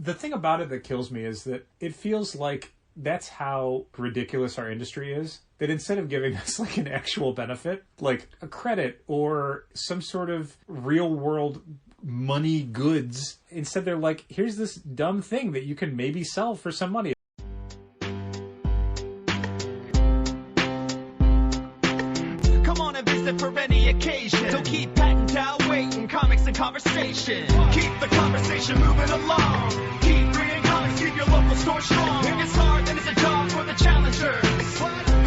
The thing about it that kills me is that it feels like that's how ridiculous our industry is. That instead of giving us like an actual benefit, like a credit or some sort of real world money goods, instead they're like, here's this dumb thing that you can maybe sell for some money. Come on and visit for any occasion. Don't keep patting down waiting. Comics and conversation. Keep the conversation moving along. Keep reading comics, keep your local store strong. If it's hard, then it's a job for the challengers.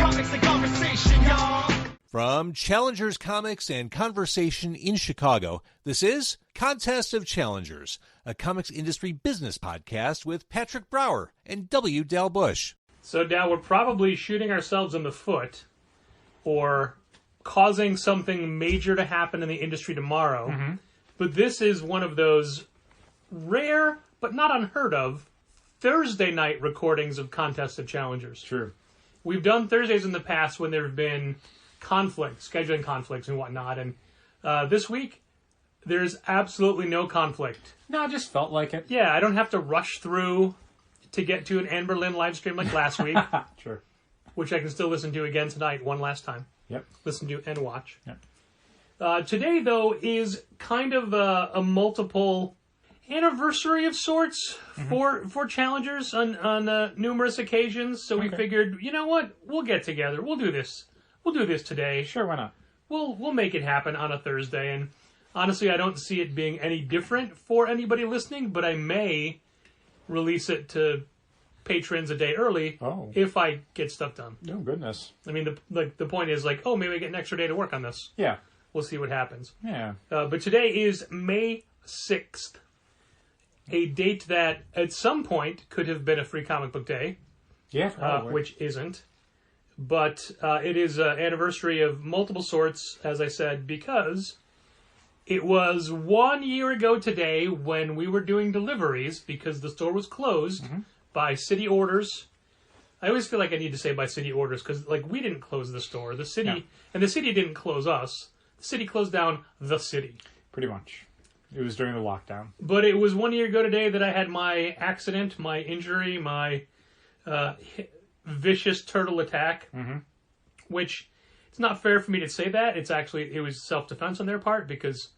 Comics and conversation, y'all. From Challengers Comics and Conversation in Chicago, this is Contest of Challengers, a comics industry business podcast with Patrick Brower and W. Dal Bush. So now we're probably shooting ourselves in the foot or causing something major to happen in the industry tomorrow. Mm-hmm. But this is one of those rare, but not unheard of, Thursday night recordings of Contest of Challengers. True. We've done Thursdays in the past when there have been scheduling conflicts and whatnot. And this week, there's absolutely no conflict. No, it just felt like it. Yeah, I don't have to rush through to get to an Anne Boleyn live stream like last week. Sure. Which I can still listen to again tonight, one last time. Yep. Listen to and watch. Yep. Today, though, is kind of a multiple anniversary of sorts for challengers on numerous occasions. So we figured, you know what? We'll get together. We'll do this. We'll do this today. Sure, why not? We'll make it happen on a Thursday. And honestly, I don't see it being any different for anybody listening, but I may release it to patrons a day early if I get stuff done. Oh, goodness. I mean, the point is like, maybe I get an extra day to work on this. Yeah. We'll see what happens. Yeah. But today is May 6th, a date that at some point could have been a free comic book day. Yeah, probably. Which isn't. But it is an anniversary of multiple sorts, as I said, because it was 1 year ago today when we were doing deliveries because the store was closed by city orders. I always feel like I need to say by city orders because, like, we didn't close the store. The city, and the city didn't close us. The city closed down the city. Pretty much. It was during the lockdown. But it was 1 year ago today that I had my accident, my injury, my vicious turtle attack, which it's not fair for me to say that. It was self-defense on their part because,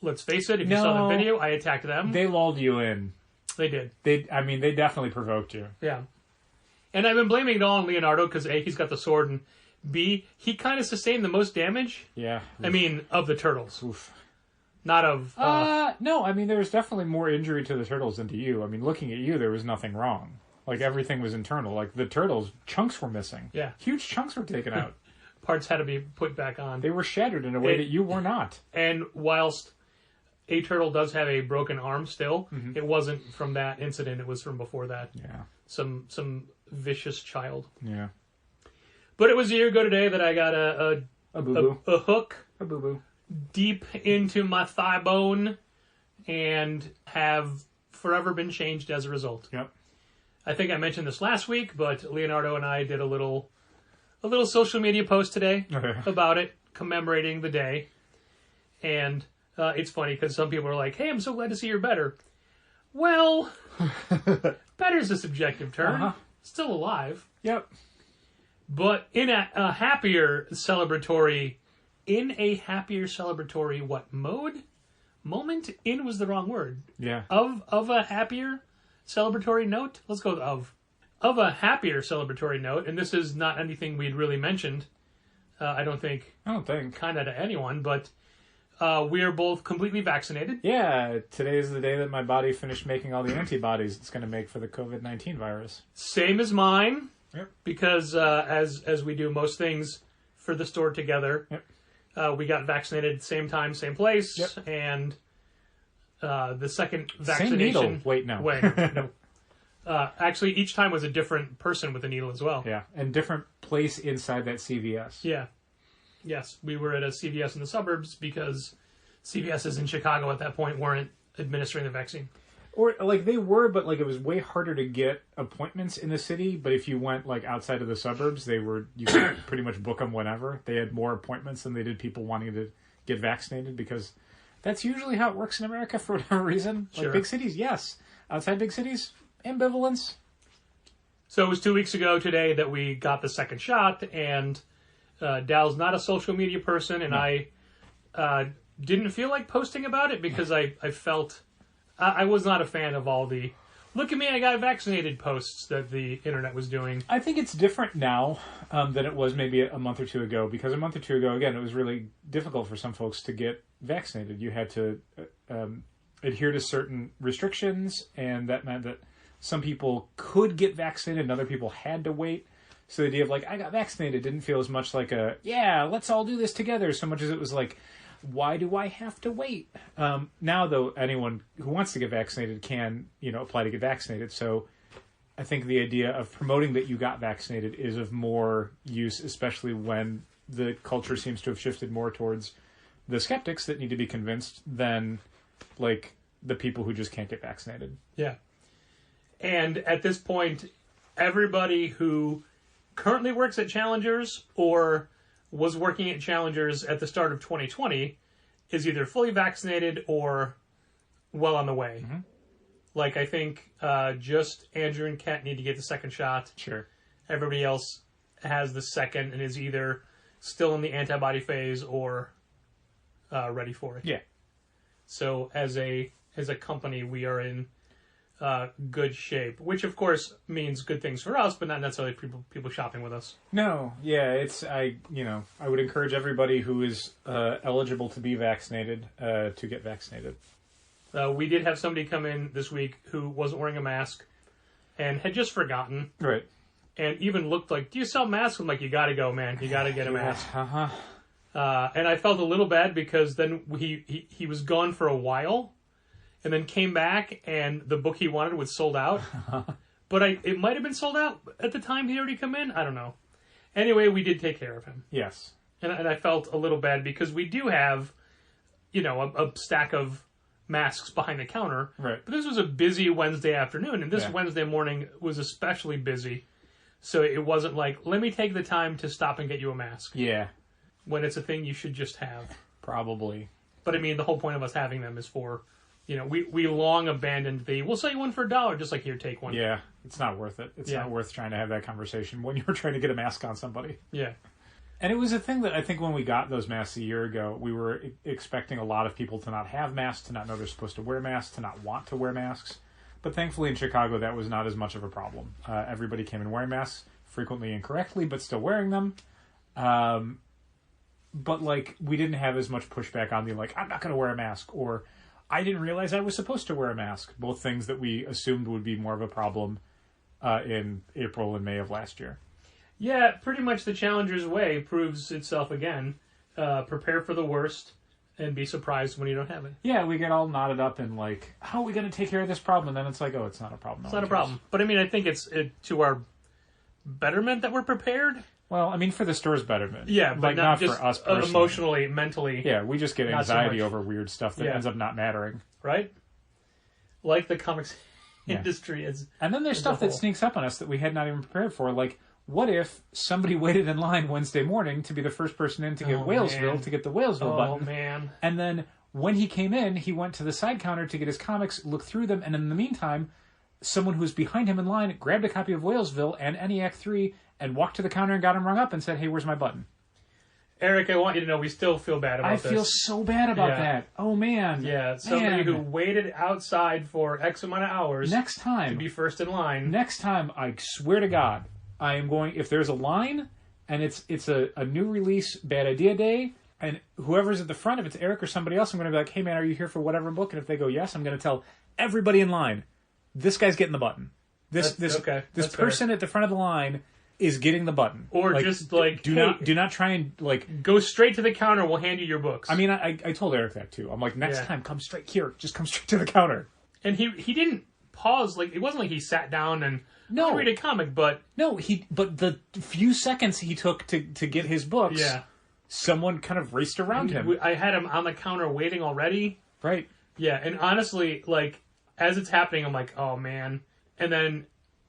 let's face it, if you saw the video, I attacked them. They lulled you in. They did. They definitely provoked you. Yeah. And I've been blaming it all on Leonardo because A, he's got the sword, and B, he kind of sustained the most damage. Yeah. I mean, of the turtles. Oof. Not of... no, I mean, there was definitely more injury to the turtles than to you. I mean, looking at you, there was nothing wrong. Like, everything was internal. Like, the turtles, chunks were missing. Yeah. Huge chunks were taken out. Parts had to be put back on. They were shattered in a way that you were not. And whilst a turtle does have a broken arm still, it wasn't from that incident. It was from before that. Yeah. Some vicious child. Yeah. But it was a year ago today that I got a boo-boo. A hook. A boo-boo. Deep into my thigh bone and have forever been changed as a result. Yep. I think I mentioned this last week, but Leonardo and I did a little social media post today about it, commemorating the day. And it's funny because some people are like, hey, I'm so glad to see you're better. Well, better's a subjective term. Still alive. Yep. But in a happier celebratory what mode? Moment? In was the wrong word. Yeah. Of a happier celebratory note? Let's go with of. Of a happier celebratory note, and this is not anything we'd really mentioned, I don't think. Kind of to anyone, but we are both completely vaccinated. Yeah, today is the day that my body finished making all the antibodies it's going to make for the COVID-19 virus. Same as mine. Yep. Because as we do most things for the store together, we got vaccinated at the same time, same place, and the second vaccination... Same needle. Wait, no. No. Actually, each time was a different person with a needle as well. Yeah, and different place inside that CVS. Yeah. Yes, we were at a CVS in the suburbs because CVSs in Chicago at that point weren't administering the vaccine. Or, like, they were, but, like, it was way harder to get appointments in the city. But if you went, like, outside of the suburbs, you could pretty much book them whenever. They had more appointments than they did people wanting to get vaccinated because that's usually how it works in America for whatever reason. Sure. Like, big cities, yes. Outside big cities, ambivalence. So it was 2 weeks ago today that we got the second shot, and Dal's not a social media person, and I didn't feel like posting about it because I felt I was not a fan of all the "look at me, I got vaccinated" posts that the internet was doing. I think it's different now than it was maybe a month or two ago, because a month or two ago, again, it was really difficult for some folks to get vaccinated. You had to adhere to certain restrictions, and that meant that some people could get vaccinated and other people had to wait. So the idea of like, I got vaccinated didn't feel as much like a, yeah, let's all do this together, so much as it was like, why do I have to wait? Now, though, anyone who wants to get vaccinated can, apply to get vaccinated. So I think the idea of promoting that you got vaccinated is of more use, especially when the culture seems to have shifted more towards the skeptics that need to be convinced than, like, the people who just can't get vaccinated. Yeah. And at this point, everybody who currently works at Challengers or was working at Challengers at the start of 2020 is either fully vaccinated or well on the way. Mm-hmm. Like, I think just Andrew and Kent need to get the second shot. Sure. Everybody else has the second and is either still in the antibody phase or ready for it. Yeah. So as a company, we are in good shape, which of course means good things for us, but not necessarily people shopping with us. No, yeah, I would encourage everybody who is eligible to be vaccinated to get vaccinated. We did have somebody come in this week who wasn't wearing a mask and had just forgotten. Right. And even looked like, "Do you sell masks?" I'm like, "You got to go, man. You got to get a mask." Uh-huh. And I felt a little bad because then he was gone for a while. And then came back, and the book he wanted was sold out. But it might have been sold out at the time he'd already come in. I don't know. Anyway, we did take care of him. Yes. And I felt a little bad because we do have, a stack of masks behind the counter. Right. But this was a busy Wednesday afternoon, and this Wednesday morning was especially busy. So it wasn't like, let me take the time to stop and get you a mask. Yeah. When it's a thing you should just have. Probably. But I mean, the whole point of us having them is for... we long abandoned we'll sell you one for $1, just like, here, take one. Yeah, it's not worth it. It's not worth trying to have that conversation when you're trying to get a mask on somebody. Yeah. And it was a thing that I think when we got those masks a year ago, we were expecting a lot of people to not have masks, to not know they're supposed to wear masks, to not want to wear masks. But thankfully in Chicago, that was not as much of a problem. Everybody came in wearing masks, frequently incorrectly, but still wearing them. But, like, we didn't have as much pushback on the, like, I'm not going to wear a mask, or... I didn't realize I was supposed to wear a mask. Both things that we assumed would be more of a problem in April and May of last year. Yeah, pretty much the Challenger's way proves itself again. Prepare for the worst and be surprised when you don't have it. Yeah, we get all knotted up and like, how are we going to take care of this problem? And then it's like, oh, it's not a problem. It's not a problem. But I mean, I think it's to our betterment that we're prepared. Well, I mean, for the store's betterment. Yeah, but like, not just for us personally. Emotionally, mentally. Yeah, we just get Not so anxiety much. over weird stuff that ends up not mattering. Right? Like the comics industry is. And then there's stuff that sneaks up on us that we had not even prepared for. Like, what if somebody waited in line Wednesday morning to be the first person in to get Walesville, to get the Walesville button? Oh, man. And then when he came in, he went to the side counter to get his comics, look through them, and in the meantime, someone who was behind him in line grabbed a copy of Walesville and ENIAC 3 and walked to the counter and got him rung up and said, hey, where's my button? Eric, I want you to know we still feel bad about this. I feel so bad about that. Oh, man. Yeah, somebody who waited outside for X amount of hours next time to be first in line. Next time, I swear to God, I am going, if there's a line and it's a new release Bad Idea Day, and whoever's at the front, if it's Eric or somebody else, I'm going to be like, hey, man, are you here for whatever book? And if they go yes, I'm going to tell everybody in line, this guy's getting the button. This person at the front of the line is getting the button. Or like, just like, do not try and like go straight to the counter. We'll hand you your books. I mean, I told Eric that too. I'm like, next time, come straight here. Just come straight to the counter. And he didn't pause. Like, it wasn't like he sat down and read a comic. But but the few seconds he took to get his books, someone kind of raced around him. I had him on the counter waiting already. Right. Yeah, and honestly, like, as it's happening, I'm like, oh man. And then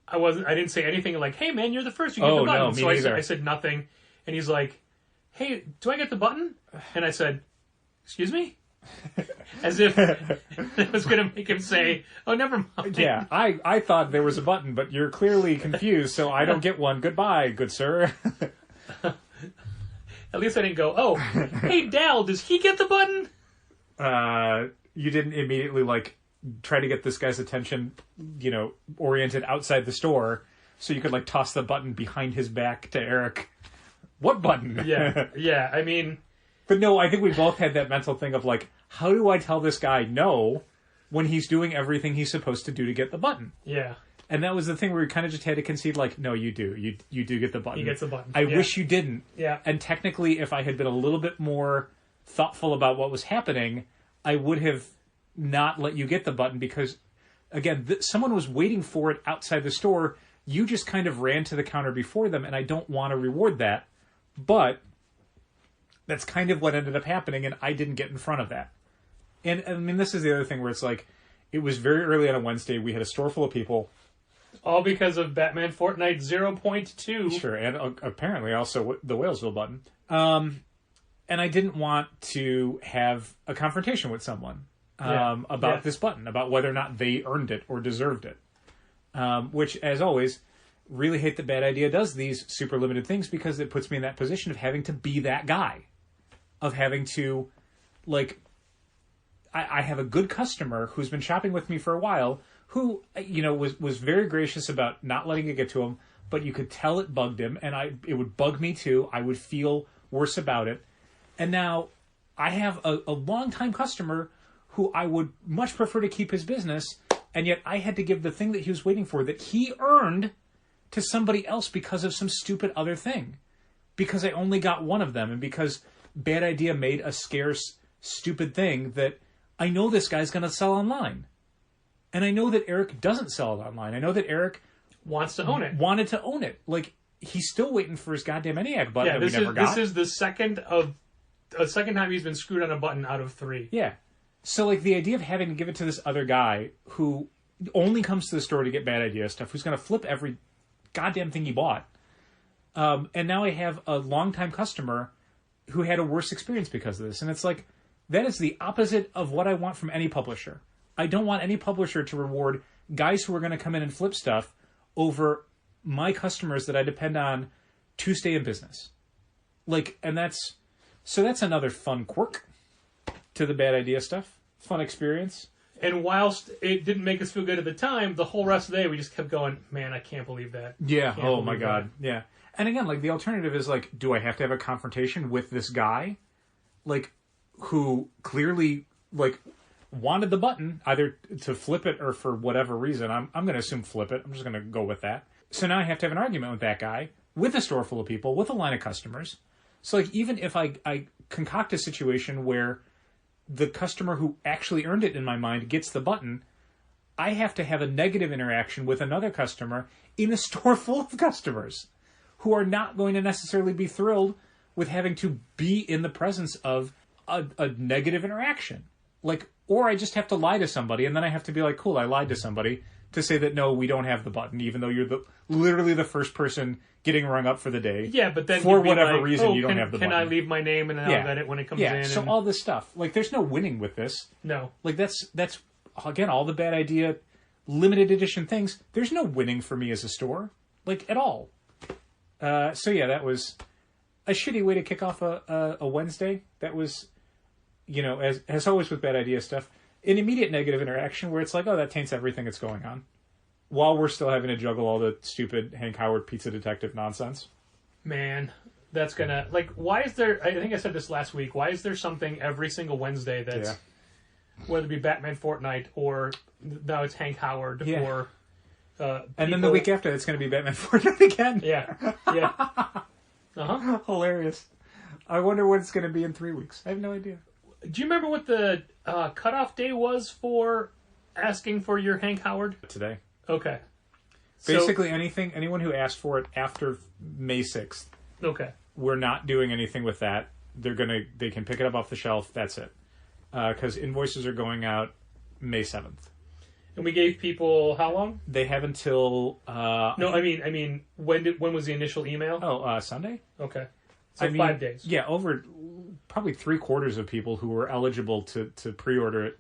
I didn't say anything like, hey man, you're the first, you get the button. No, so I said nothing. And he's like, hey, do I get the button? And I said, excuse me? As if it was going to make him say, "Oh, never mind." Yeah, I thought there was a button, but you're clearly confused, so I don't get one. Goodbye, good sir. At least I didn't go, "Oh, hey, Dal, does he get the button?" You didn't immediately, like, try to get this guy's attention, oriented outside the store, so you could, like, toss the button behind his back to Eric. What button? Yeah, I mean... But no, I think we both had that mental thing of, like, how do I tell this guy no when he's doing everything he's supposed to do to get the button? Yeah. And that was the thing where we kind of just had to concede, like, no, you do. You do get the button. He gets the button. I wish you didn't. Yeah. And technically, if I had been a little bit more thoughtful about what was happening, I would have not let you get the button because, again, someone was waiting for it outside the store. You just kind of ran to the counter before them, and I don't want to reward that. But that's kind of what ended up happening, and I didn't get in front of that. And, I mean, this is the other thing where it's like, it was very early on a Wednesday. We had a store full of people. All because of Batman Fortnite 0.2. Sure, and apparently also the Whalesville button. And I didn't want to have a confrontation with someone about this button, about whether or not they earned it or deserved it. Which, as always, really hate that Bad Idea does these super limited things because it puts me in that position of having to be that guy. Of having to, like... I have a good customer who's been shopping with me for a while who, was very gracious about not letting it get to him, but you could tell it bugged him, and it would bug me too. I would feel worse about it. And now I have a long-time customer who I would much prefer to keep his business, and yet I had to give the thing that he was waiting for that he earned to somebody else because of some stupid other thing. Because I only got one of them, and because Bad Idea made a scarce, stupid thing that I know this guy's going to sell online. And I know that Eric doesn't sell it online. I know that Eric wants to own it. Wanted to own it. Like, he's still waiting for his goddamn ENIAC button that we never got. This is the second time he's been screwed on a button out of 3. Yeah. So, like, the idea of having to give it to this other guy who only comes to the store to get Bad Idea stuff, who's going to flip every goddamn thing he bought. And now I have a longtime customer who had a worse experience because of this. And it's like, that is the opposite of what I want from any publisher. I don't want any publisher to reward guys who are going to come in and flip stuff over my customers that I depend on to stay in business. Like, and that's another fun quirk to the Bad Idea stuff. Fun experience. And whilst it didn't make us feel good at the time, the whole rest of the day we just kept going, man, I can't believe that. Yeah. Oh my God. Yeah. And again, like, the alternative is, like, do I have to have a confrontation with this guy? Like, who clearly, like, wanted the button, either to flip it or for whatever reason. I'm going to assume flip it. I'm just going to go with that. So now I have to have an argument with that guy, with a store full of people, with a line of customers. So, like, even if I concoct a situation where the customer who actually earned it in my mind gets the button, I have to have a negative interaction with another customer in a store full of customers who are not going to necessarily be thrilled with having to be in the presence of a negative interaction. Like, or I just have to lie to somebody, and then I have to be like, cool, I lied to somebody to say that, no, we don't have the button, even though you're literally the first person getting rung up for the day. Yeah, but then for whatever reason, you don't have the button. Can I leave my name and then I'll get it when it comes in? Yeah, so all this stuff. Like, there's no winning with this. No. Like, that's again, all the Bad Idea limited edition things. There's no winning for me as a store. Like, at all. So yeah, that was a shitty way to kick off a Wednesday. That was, as always with Bad Idea stuff, an immediate negative interaction where it's like, oh, that taints everything that's going on. While we're still having to juggle all the stupid Hank Howard pizza detective nonsense. Man, that's gonna, like, why is there, I think I said this last week, why is there something every single Wednesday that's, whether it be Batman Fortnite or now it's Hank Howard or... and then the week after, it's going to be Batman Fortnite again. Yeah. Uh-huh. Hilarious. I wonder what it's going to be in 3 weeks. I have no idea. Do you remember what the cutoff day was for asking for your Hank Howard? Today. Okay. Basically anyone who asked for it after May 6th. Okay. We're not doing anything with that. They can pick it up off the shelf. That's it. Because invoices are going out May 7th. And we gave people how long? They have until... no, I mean, when was the initial email? Oh, Sunday? Okay. So 5 days. Yeah, over probably 3/4 of people who were eligible to pre-order it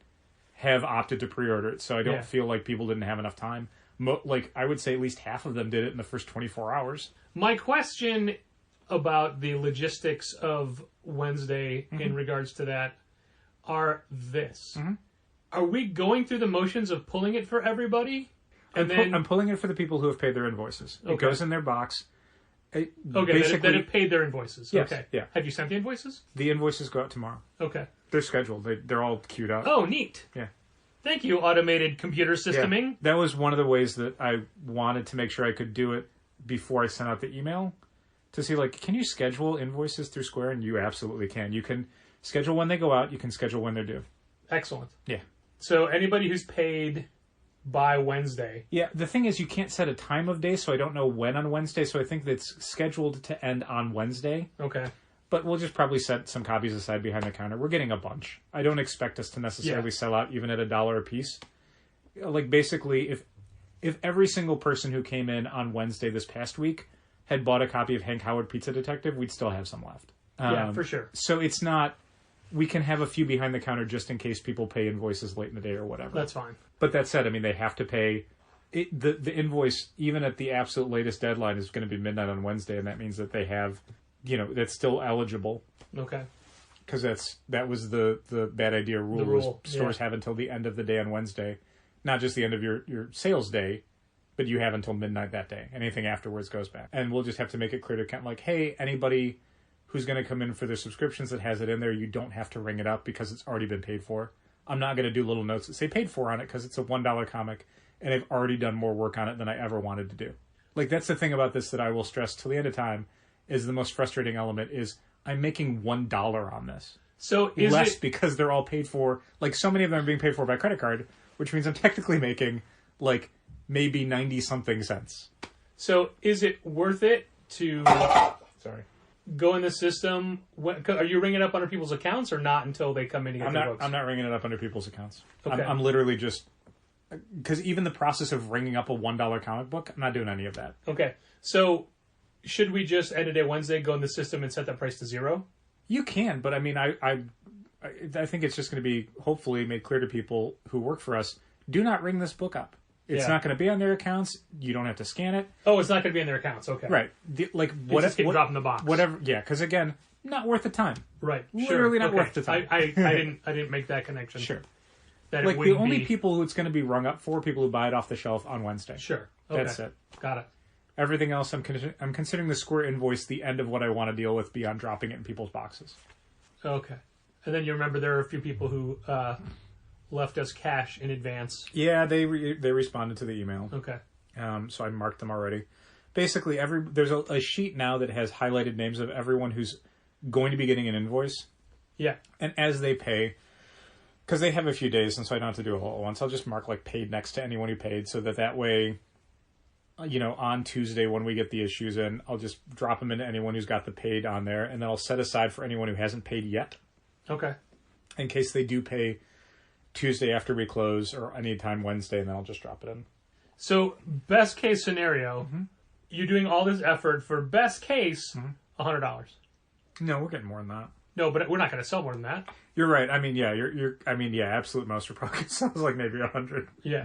have opted to pre-order it. So I don't feel like people didn't have enough time. Like, I would say at least half of them did it in the first 24 hours. My question about the logistics of Wednesday in regards to that are this. Are we going through the motions of pulling it for everybody? I'm pulling it for the people who have paid their invoices. It goes in their box. That have paid their invoices. Yes, okay. yeah. Have you sent the invoices? The invoices go out tomorrow. Okay. They're scheduled. They're all queued up. Oh, neat. Yeah. Thank you, automated computer systeming. Yeah. That was one of the ways that I wanted to make sure I could do it before I sent out the email. To see, like, can you schedule invoices through Square? And you absolutely can. You can schedule when they go out. You can schedule when they're due. Excellent. Yeah. So anybody who's paid by Wednesday. Yeah, the thing is you can't set a time of day, so I don't know when on Wednesday, so I think that's scheduled to end on Wednesday. Okay. But we'll just probably set some copies aside behind the counter. We're getting a bunch. I don't expect us to necessarily sell out even at $1 a piece. Like, basically, if every single person who came in on Wednesday this past week had bought a copy of Hank Howard Pizza Detective, we'd still have some left. Yeah, for sure. So it's not... We can have a few behind the counter just in case people pay invoices late in the day or whatever. That's fine. But that said, I mean, they have to pay... The invoice, even at the absolute latest deadline, is going to be midnight on Wednesday, and that means that they have... that's still eligible. Okay. Because that was the bad idea rule. The rule, Stores have until the end of the day on Wednesday. Not just the end of your sales day, but you have until midnight that day. Anything afterwards goes back. And we'll just have to make it clear to Kent, like, hey, anybody who's going to come in for their subscriptions that has it in there, you don't have to ring it up because it's already been paid for. I'm not going to do little notes that say paid for on it because it's a $1 comic, and I've already done more work on it than I ever wanted to do. Like, that's the thing about this that I will stress till the end of time, is the most frustrating element is I'm making $1 on this. So is less because they're all paid for. Like, so many of them are being paid for by credit card, which means I'm technically making, like, maybe 90-something cents. So is it worth it to go in the system? Are you ringing it up under people's accounts or not until they come in to get their books? I'm not ringing it up under people's accounts. Okay. I'm literally just... Because even the process of ringing up a $1 comic book, I'm not doing any of that. Okay. So... Should we just end it at Wednesday, go in the system, and set that price to 0? You can, but I mean, I think it's just going to be hopefully made clear to people who work for us. Do not ring this book up. It's not going to be on their accounts. You don't have to scan it. Oh, it's not going to be in their accounts. Okay, right. Just drop in the box. Whatever. Yeah, because again, not worth the time. Right. Literally not worth the time. I didn't make that connection. Sure. That like the only people who it's going to be rung up for people who buy it off the shelf on Wednesday. Sure. Okay. That's it. Got it. Everything else, I'm considering the Square invoice the end of what I want to deal with beyond dropping it in people's boxes. Okay. And then you remember there are a few people who left us cash in advance. Yeah, they responded to the email. Okay. So I marked them already. Basically, there's a sheet now that has highlighted names of everyone who's going to be getting an invoice. Yeah. And as they pay, because they have a few days, and so I don't have to do it all at once, I'll just mark, like, paid next to anyone who paid, so that way... on Tuesday when we get the issues in, I'll just drop them into anyone who's got the paid on there, and then I'll set aside for anyone who hasn't paid yet. Okay. In case they do pay Tuesday after we close, or anytime Wednesday, and then I'll just drop it in. So, best case scenario, you're doing all this effort for best case, $100. No, we're getting more than that. No, but we're not going to sell more than that. You're right. I mean, yeah, absolute most are probably sounds like maybe 100. Yeah.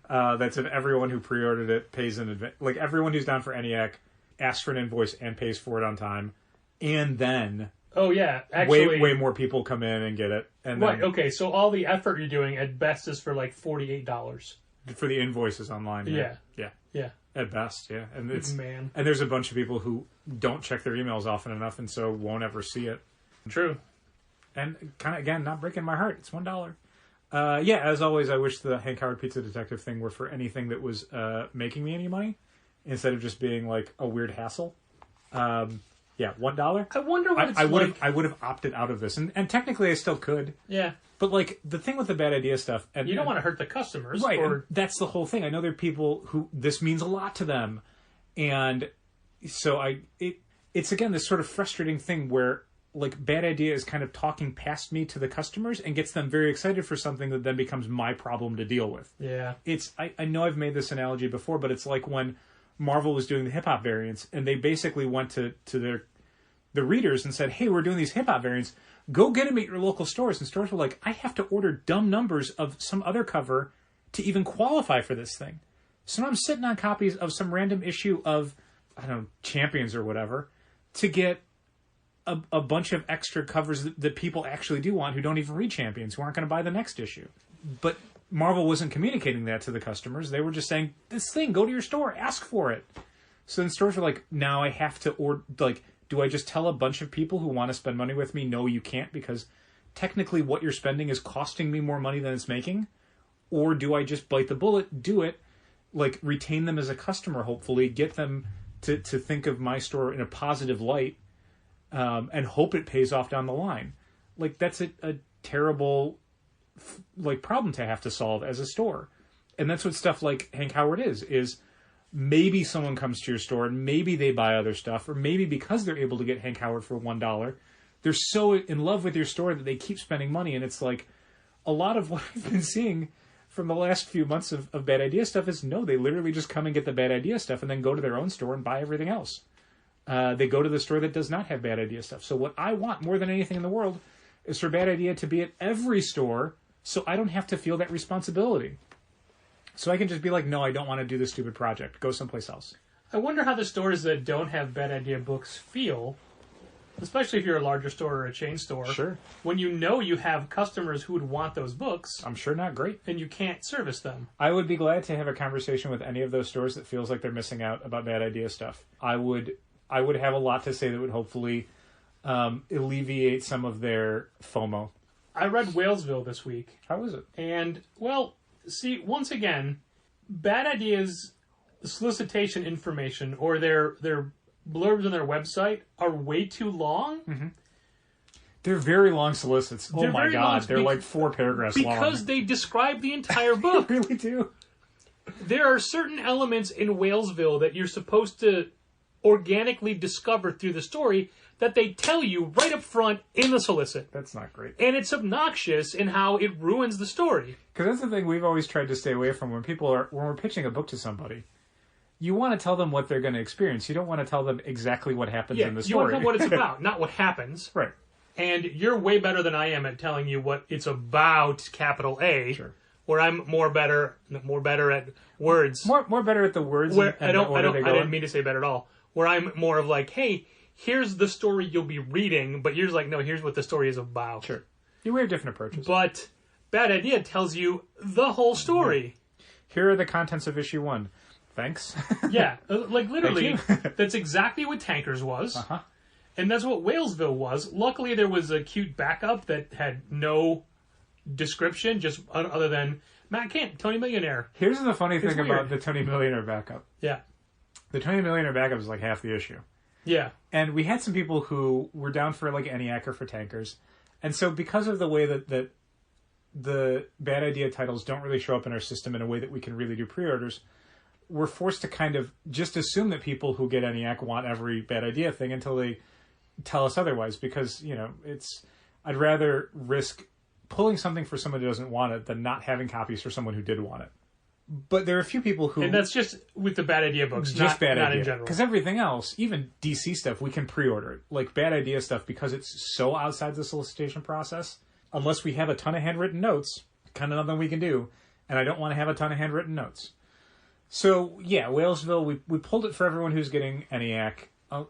That's if everyone who pre-ordered it pays in advance. Like, everyone who's down for ENIAC asks for an invoice and pays for it on time. And then... Oh, yeah. Actually... Way more people come in and get it. And right, then, okay. So all the effort you're doing at best is for, like, $48. For the invoices online. Yeah. Yeah. At best, yeah. And it's... Man. And there's a bunch of people who don't check their emails often enough and so won't ever see it. True. And kind of, again, not breaking my heart. It's $1. Yeah, as always, I wish the Hank Howard Pizza Detective thing were for anything that was making me any money, instead of just being like a weird hassle. Yeah, $1. I wonder what it's like. I would have opted out of this, and technically I still could. Yeah. But like the thing with the bad idea stuff, and you don't want to hurt the customers, right? Or... And that's the whole thing. I know there are people who this means a lot to them, and so it's again this sort of frustrating thing where. Like, bad idea is kind of talking past me to the customers and gets them very excited for something that then becomes my problem to deal with. Yeah. I know I've made this analogy before, but it's like when Marvel was doing the hip-hop variants, and they basically went to the readers and said, hey, we're doing these hip-hop variants. Go get them at your local stores. And stores were like, I have to order dumb numbers of some other cover to even qualify for this thing. So now I'm sitting on copies of some random issue of, I don't know, Champions or whatever, to get a bunch of extra covers that people actually do want who don't even read Champions, who aren't going to buy the next issue. But Marvel wasn't communicating that to the customers. They were just saying, this thing, go to your store, ask for it. So then stores were like, now I have to order, like, do I just tell a bunch of people who want to spend money with me, no, you can't, because technically what you're spending is costing me more money than it's making? Or do I just bite the bullet, do it, like, retain them as a customer, hopefully, get them to think of my store in a positive light, and hope it pays off down the line? Like, that's a terrible, like, problem to have to solve as a store. And that's what stuff like Hank Howard is maybe someone comes to your store and maybe they buy other stuff, or maybe because they're able to get Hank Howard for $1, they're so in love with your store that they keep spending money. And it's like, a lot of what I've been seeing from the last few months of Bad Idea stuff is, no, they literally just come and get the Bad Idea stuff and then go to their own store and buy everything else. They go to the store that does not have Bad Idea stuff. So what I want more than anything in the world is for Bad Idea to be at every store, so I don't have to feel that responsibility. So I can just be like, no, I don't want to do this stupid project. Go someplace else. I wonder how the stores that don't have Bad Idea books feel, especially if you're a larger store or a chain store. Sure. When you know you have customers who would want those books. I'm sure not great. And you can't service them. I would be glad to have a conversation with any of those stores that feels like they're missing out about Bad Idea stuff. I would have a lot to say that would hopefully alleviate some of their FOMO. I read Whalesville this week. How was it? And, well, see, once again, Bad Ideas solicitation information or their blurbs on their website are way too long. Mm-hmm. They're very long solicits. Oh my God, they're like 4 paragraphs long. Because they describe the entire book. They really do. There are certain elements in Whalesville that you're supposed to organically discover through the story that they tell you right up front in the solicit. That's not great. And it's obnoxious in how it ruins the story. Because that's the thing we've always tried to stay away from when we're pitching a book to somebody. You want to tell them what they're going to experience. You don't want to tell them exactly what happens in the story. You want to know what it's about, not what happens. Right. And you're way better than I am at telling you what it's about, capital A. Sure. Where I'm more better at words. More better at the words. Where I didn't mean to say better at all. Where I'm more of like, hey, here's the story you'll be reading, but you're like, no, here's what the story is about. Sure. We have different approaches. But Bad Idea tells you the whole story. Here are the contents of issue 1. Thanks. Yeah, like literally, that's exactly what Tankers was. Uh-huh. And that's what Whalesville was. Luckily, there was a cute backup that had no description, just other than Matt Kent, Tony Millionaire. Here's the funny thing about the Tony Millionaire backup. Yeah. The Tony Millionaire backup is like half the issue. Yeah. And we had some people who were down for like ENIAC or for Tankers. And so because of the way that the Bad Idea titles don't really show up in our system in a way that we can really do pre-orders, we're forced to kind of just assume that people who get ENIAC want every Bad Idea thing until they tell us otherwise. Because, I'd rather risk pulling something for someone who doesn't want it than not having copies for someone who did want it. But there are a few people who... And that's just with the Bad Idea books, just not Bad Idea. in general. Because everything else, even DC stuff, we can pre-order it. Like Bad Idea stuff, because it's so outside the solicitation process, unless we have a ton of handwritten notes, kind of nothing we can do, and I don't want to have a ton of handwritten notes. So, yeah, Whalesville, we pulled it for everyone who's getting ENIAC,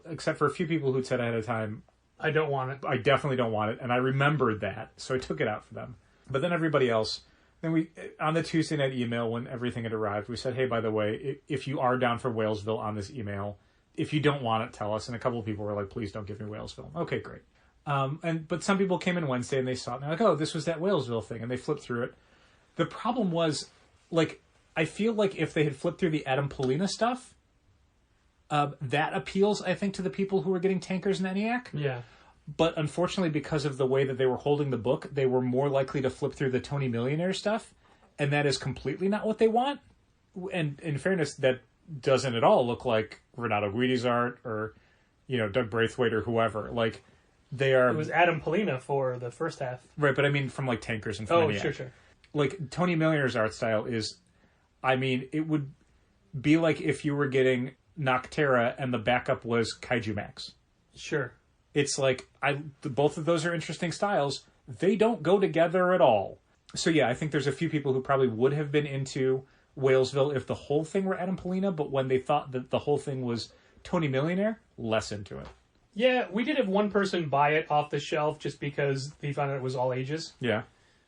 except for a few people who'd said ahead of time, I don't want it. I definitely don't want it, and I remembered that, so I took it out for them. But then everybody else... Then we, on the Tuesday night email, when everything had arrived, we said, hey, by the way, if you are down for Whalesville on this email, if you don't want it, tell us. And a couple of people were like, please don't give me Whalesville. Okay, great. But some people came in Wednesday and they saw it and they're like, oh, this was that Whalesville thing. And they flipped through it. The problem was, like, I feel like if they had flipped through the Adam Polina stuff, that appeals, I think, to the people who were getting Tankers and ENIAC. Yeah. But unfortunately, because of the way that they were holding the book, they were more likely to flip through the Tony Millionaire stuff, and that is completely not what they want. And in fairness, that doesn't at all look like Renato Guidi's art or, Doug Braithwaite or whoever. Like, they are... It was Adam Polina for the first half. Right, but I mean from, like, Tankers and from ENIAC. Sure. Like, Tony Millionaire's art style is... I mean, it would be like if you were getting Noctera and the backup was Kaiju Max. Sure. It's like, both of those are interesting styles. They don't go together at all. So yeah, I think there's a few people who probably would have been into Whalesville if the whole thing were Adam Polina, but when they thought that the whole thing was Tony Millionaire, less into it. Yeah, we did have one person buy it off the shelf just because he found out it was all ages. Yeah.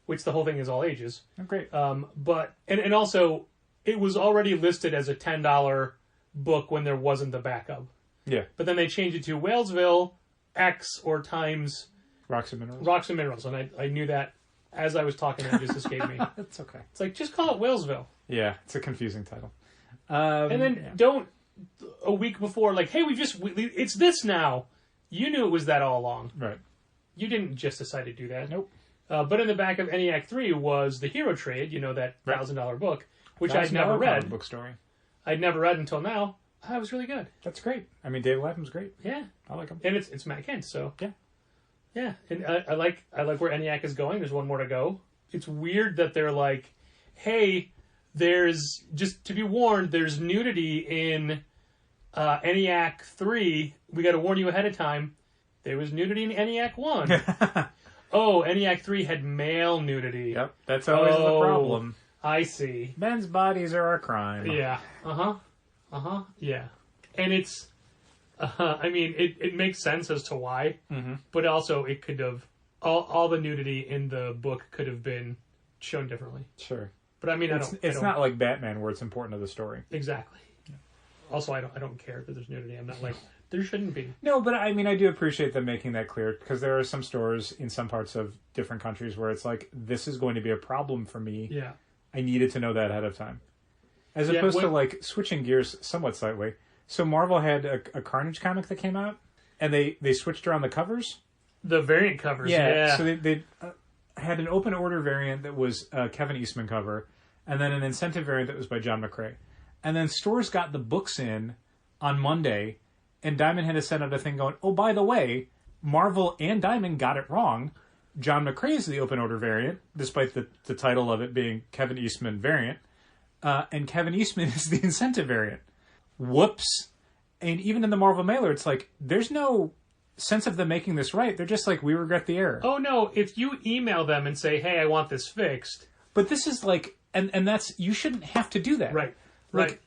Which the whole thing is all ages. Oh, great. But also, it was already listed as a $10 book when there wasn't the backup. Yeah. But then they changed it to Whalesville X or times Rocks and Minerals. Rocks and Minerals. And I knew that as I was talking, it just escaped me. That's okay. It's like, just call it Whalesville. Yeah, it's a confusing title. And then don't, a week before, like, hey, it's this now. You knew it was that all along. Right. You didn't just decide to do that. Nope. But in the back of ENIAC 3 was the Hero Trade, that $1,000 book, which I'd never read. Book story. I'd never read until now. It was really good. That's great. I mean, David Lapham's great. Yeah. I like him. And it's Matt Kent, so. Yeah. Yeah. And I like where ENIAC is going. There's one more to go. It's weird that they're like, hey, there's, just to be warned, there's nudity in ENIAC 3. We got to warn you ahead of time. There was nudity in ENIAC 1. Oh, ENIAC 3 had male nudity. Yep, that's always the problem. I see. Men's bodies are a crime. Yeah. Yeah. And it's, I mean, it makes sense as to why, but also it could have, all the nudity in the book could have been shown differently. Sure. But I mean, it's not like Batman where it's important to the story. Exactly. Yeah. Also, I don't care that there's nudity. I'm not like, there shouldn't be. No, but I mean, I do appreciate them making that clear, because there are some stores in some parts of different countries where it's like, this is going to be a problem for me. Yeah. I needed to know that ahead of time. As opposed to, like, switching gears somewhat slightly. So Marvel had a Carnage comic that came out, and they switched around the covers. The variant covers, yeah. So they had an open order variant that was a Kevin Eastman cover, and then an incentive variant that was by John McCrea. And then stores got the books in on Monday, and Diamond had to send out a thing going, oh, by the way, Marvel and Diamond got it wrong. John McCrea is the open order variant, despite the title of it being Kevin Eastman variant. And Kevin Eastman is the incentive variant. Whoops. And even in the Marvel mailer, it's like, there's no sense of them making this right. They're just like, we regret the error. Oh, no, if you email them and say, hey, I want this fixed. But this is like, and that's, you shouldn't have to do that. Right. Like,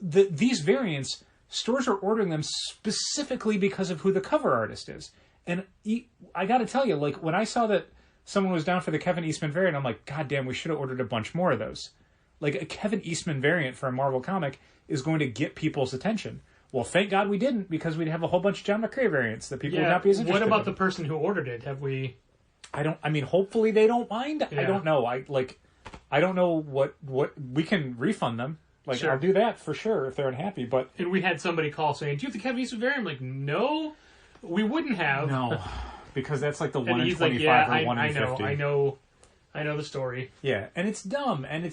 these variants, stores are ordering them specifically because of who the cover artist is. And I got to tell you, like, when I saw that someone was down for the Kevin Eastman variant, I'm like, God damn, we should have ordered a bunch more of those. Like, a Kevin Eastman variant for a Marvel comic is going to get people's attention. Well, thank God we didn't, because we'd have a whole bunch of John McCrea variants that people would not be as interested in. What about the person who ordered it? Have we... I mean, hopefully they don't mind. Yeah. I don't know. I don't know what we can refund them. Like, Sure. I'll do that for sure if they're unhappy, but... And we had somebody call saying, do you have the Kevin Eastman variant? I'm like, no, we wouldn't have. No, because that's like the 1 in he's 25 like, or 1 in 50. I know the story. Yeah, and it's dumb, and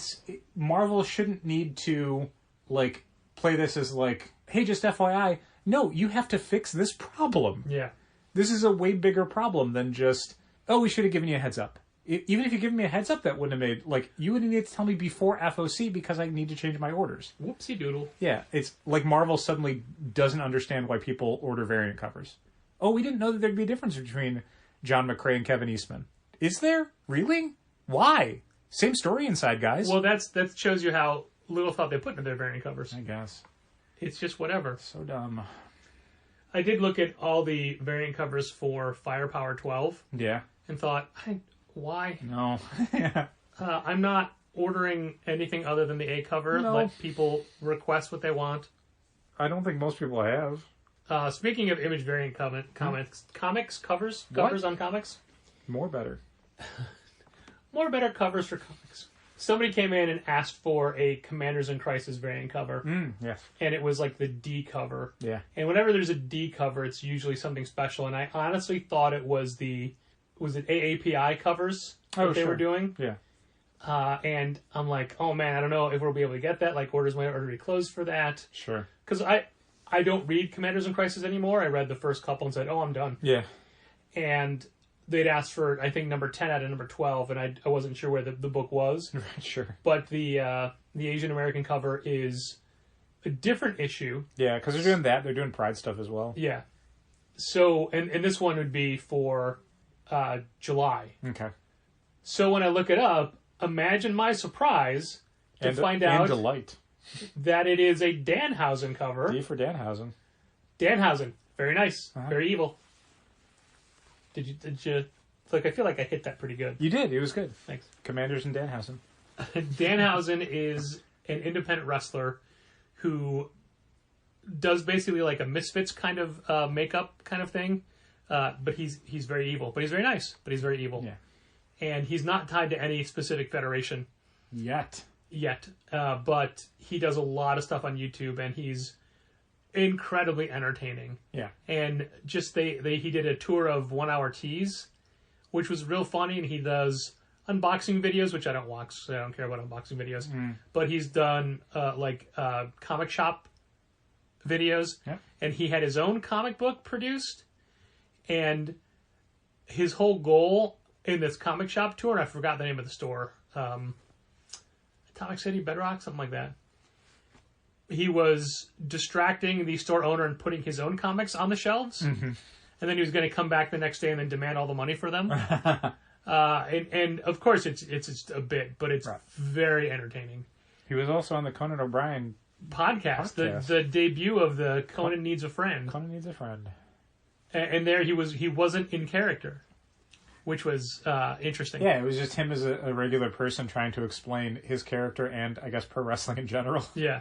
Marvel shouldn't need to, like, play this as like, hey, just FYI. No, you have to fix this problem. Yeah. This is a way bigger problem than just, oh, we should have given you a heads up. Even if you given me a heads up, that wouldn't have made, like, you would need to tell me before FOC because I need to change my orders. Whoopsie doodle. Yeah, it's like Marvel suddenly doesn't understand why people order variant covers. Oh, we didn't know that there'd be a difference between John McCrea and Kevin Eastman. Is there? Really? Why? Same story inside, guys. Well, that shows you how little thought they put into their variant covers. I guess. It's just whatever. So dumb. I did look at all the variant covers for Firepower 12. Yeah. And thought, why? No. Yeah. I'm not ordering anything other than the A cover. No. Let people request what they want. I don't think most people have. Speaking of image variant comics covers on comics. More better. More better covers for comics. Somebody came in and asked for a Commanders in Crisis variant cover. Yes. And it was like the D cover. Yeah. And whenever there's a D cover, it's usually something special. And I honestly thought it was AAPI covers that they were doing. Yeah. And I'm like, oh man, I don't know if we'll be able to get that. Like, orders might already closed for that. Sure. Because I don't read Commanders in Crisis anymore. I read the first couple and said, oh, I'm done. Yeah. And they'd asked for, I think, number 10 out of number 12, and I wasn't sure where the book was. Sure. But the Asian American cover is a different issue. Yeah, because they're doing that. They're doing Pride stuff as well. Yeah. So, and this one would be for July. Okay. So when I look it up, imagine my surprise to find out and delight. that it is a Danhausen cover. D for Danhausen. Danhausen, very nice, very evil. Did you? Like, I feel like I hit that pretty good. You did. It was good. Thanks. Commanders and Danhausen. Danhausen is an independent wrestler who does basically like a Misfits kind of makeup kind of thing, but he's very evil. But he's very nice. But he's very evil. Yeah. And he's not tied to any specific federation Yet. But he does a lot of stuff on YouTube, and he's incredibly entertaining. Yeah. And just he did a tour of 1 hour teas, which was real funny, and he does unboxing videos, which I don't watch, so I don't care about unboxing videos. But he's done comic shop videos, and he had his own comic book produced, and his whole goal in this comic shop tour, and I forgot the name of the store, Atomic City, Bedrock, something like that. He was distracting the store owner and putting his own comics on the shelves, and then he was going to come back the next day and then demand all the money for them. And of course, it's just a bit, but it's very entertaining. He was also on the Conan O'Brien podcast. The debut of the Conan Needs a Friend. Conan Needs a Friend. And there he wasn't in character, which was interesting. Yeah, it was just him as a regular person trying to explain his character and, I guess, pro wrestling in general. Yeah.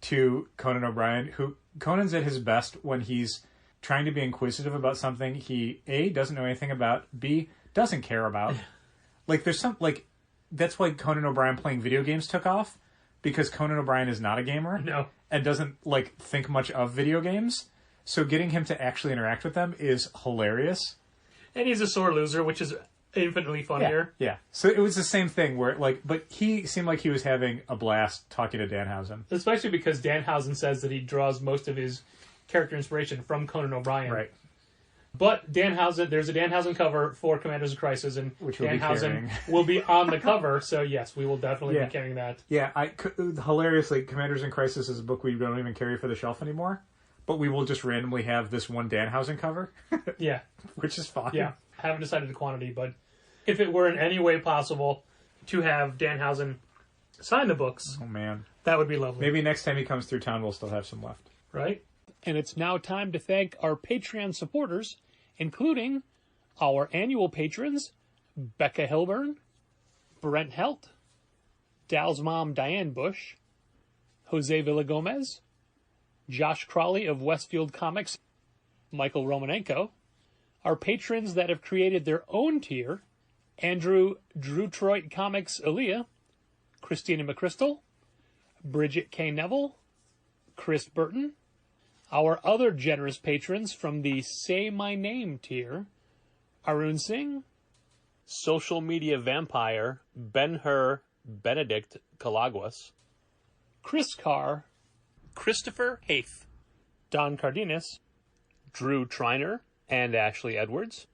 To Conan O'Brien, who Conan's at his best when he's trying to be inquisitive about something he A, doesn't know anything about, B, doesn't care about. Like, there's some, like, that's why Conan O'Brien playing video games took off, because Conan O'Brien is not a gamer. No. And doesn't, like, think much of video games. So getting him to actually interact with them is hilarious. And he's a sore loser, which is infinitely funnier. Yeah. So it was the same thing where, like, but he seemed like he was having a blast talking to Danhausen. Especially because Danhausen says that he draws most of his character inspiration from Conan O'Brien. Right. But there's a Danhausen cover for Commanders of Crisis, and which we'll Danhausen will be on the cover, so yes, we will definitely be carrying that. Yeah, hilariously, Commanders in Crisis is a book we don't even carry for the shelf anymore, but we will just randomly have this one Danhausen cover. Yeah. Which is fine. Yeah, haven't decided the quantity, but if it were in any way possible to have Danhausen sign the books, oh man, that would be lovely. Maybe next time he comes through town, we'll still have some left. Right? And it's now time to thank our Patreon supporters, including our annual patrons, Becca Hilburn, Brent Helt, Dal's mom Diane Bush, Jose Villagomez, Josh Crawley of Westfield Comics, Michael Romanenko, our patrons that have created their own tier, Andrew Drewtroit Comics Aaliyah, Christina McChrystal, Bridget K. Neville, Chris Burton, our other generous patrons from the Say My Name tier, Arun Singh, Social Media Vampire, Ben-Hur Benedict Calaguas, Chris Carr, Christopher Haith, Don Cardenas, Drew Triner, and Ashley Edwards,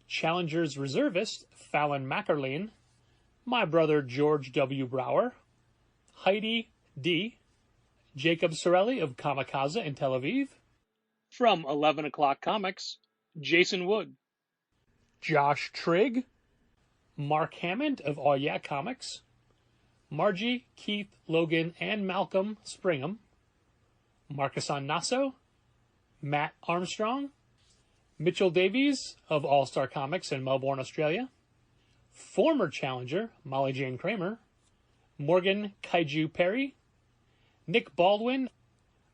Challengers Reservist Fallon Mackerline, my brother George W. Brower, Heidi D., Jacob Sorelli of Kamikaze in Tel Aviv, from 11 O'Clock Comics, Jason Wood, Josh Trigg, Mark Hammond of All Yeah Comics, Margie, Keith, Logan, and Malcolm Springham, Marcus Nasso, Matt Armstrong, Mitchell Davies of All Star Comics in Melbourne, Australia, former challenger Molly Jane Kramer, Morgan Kaiju Perry, Nick Baldwin,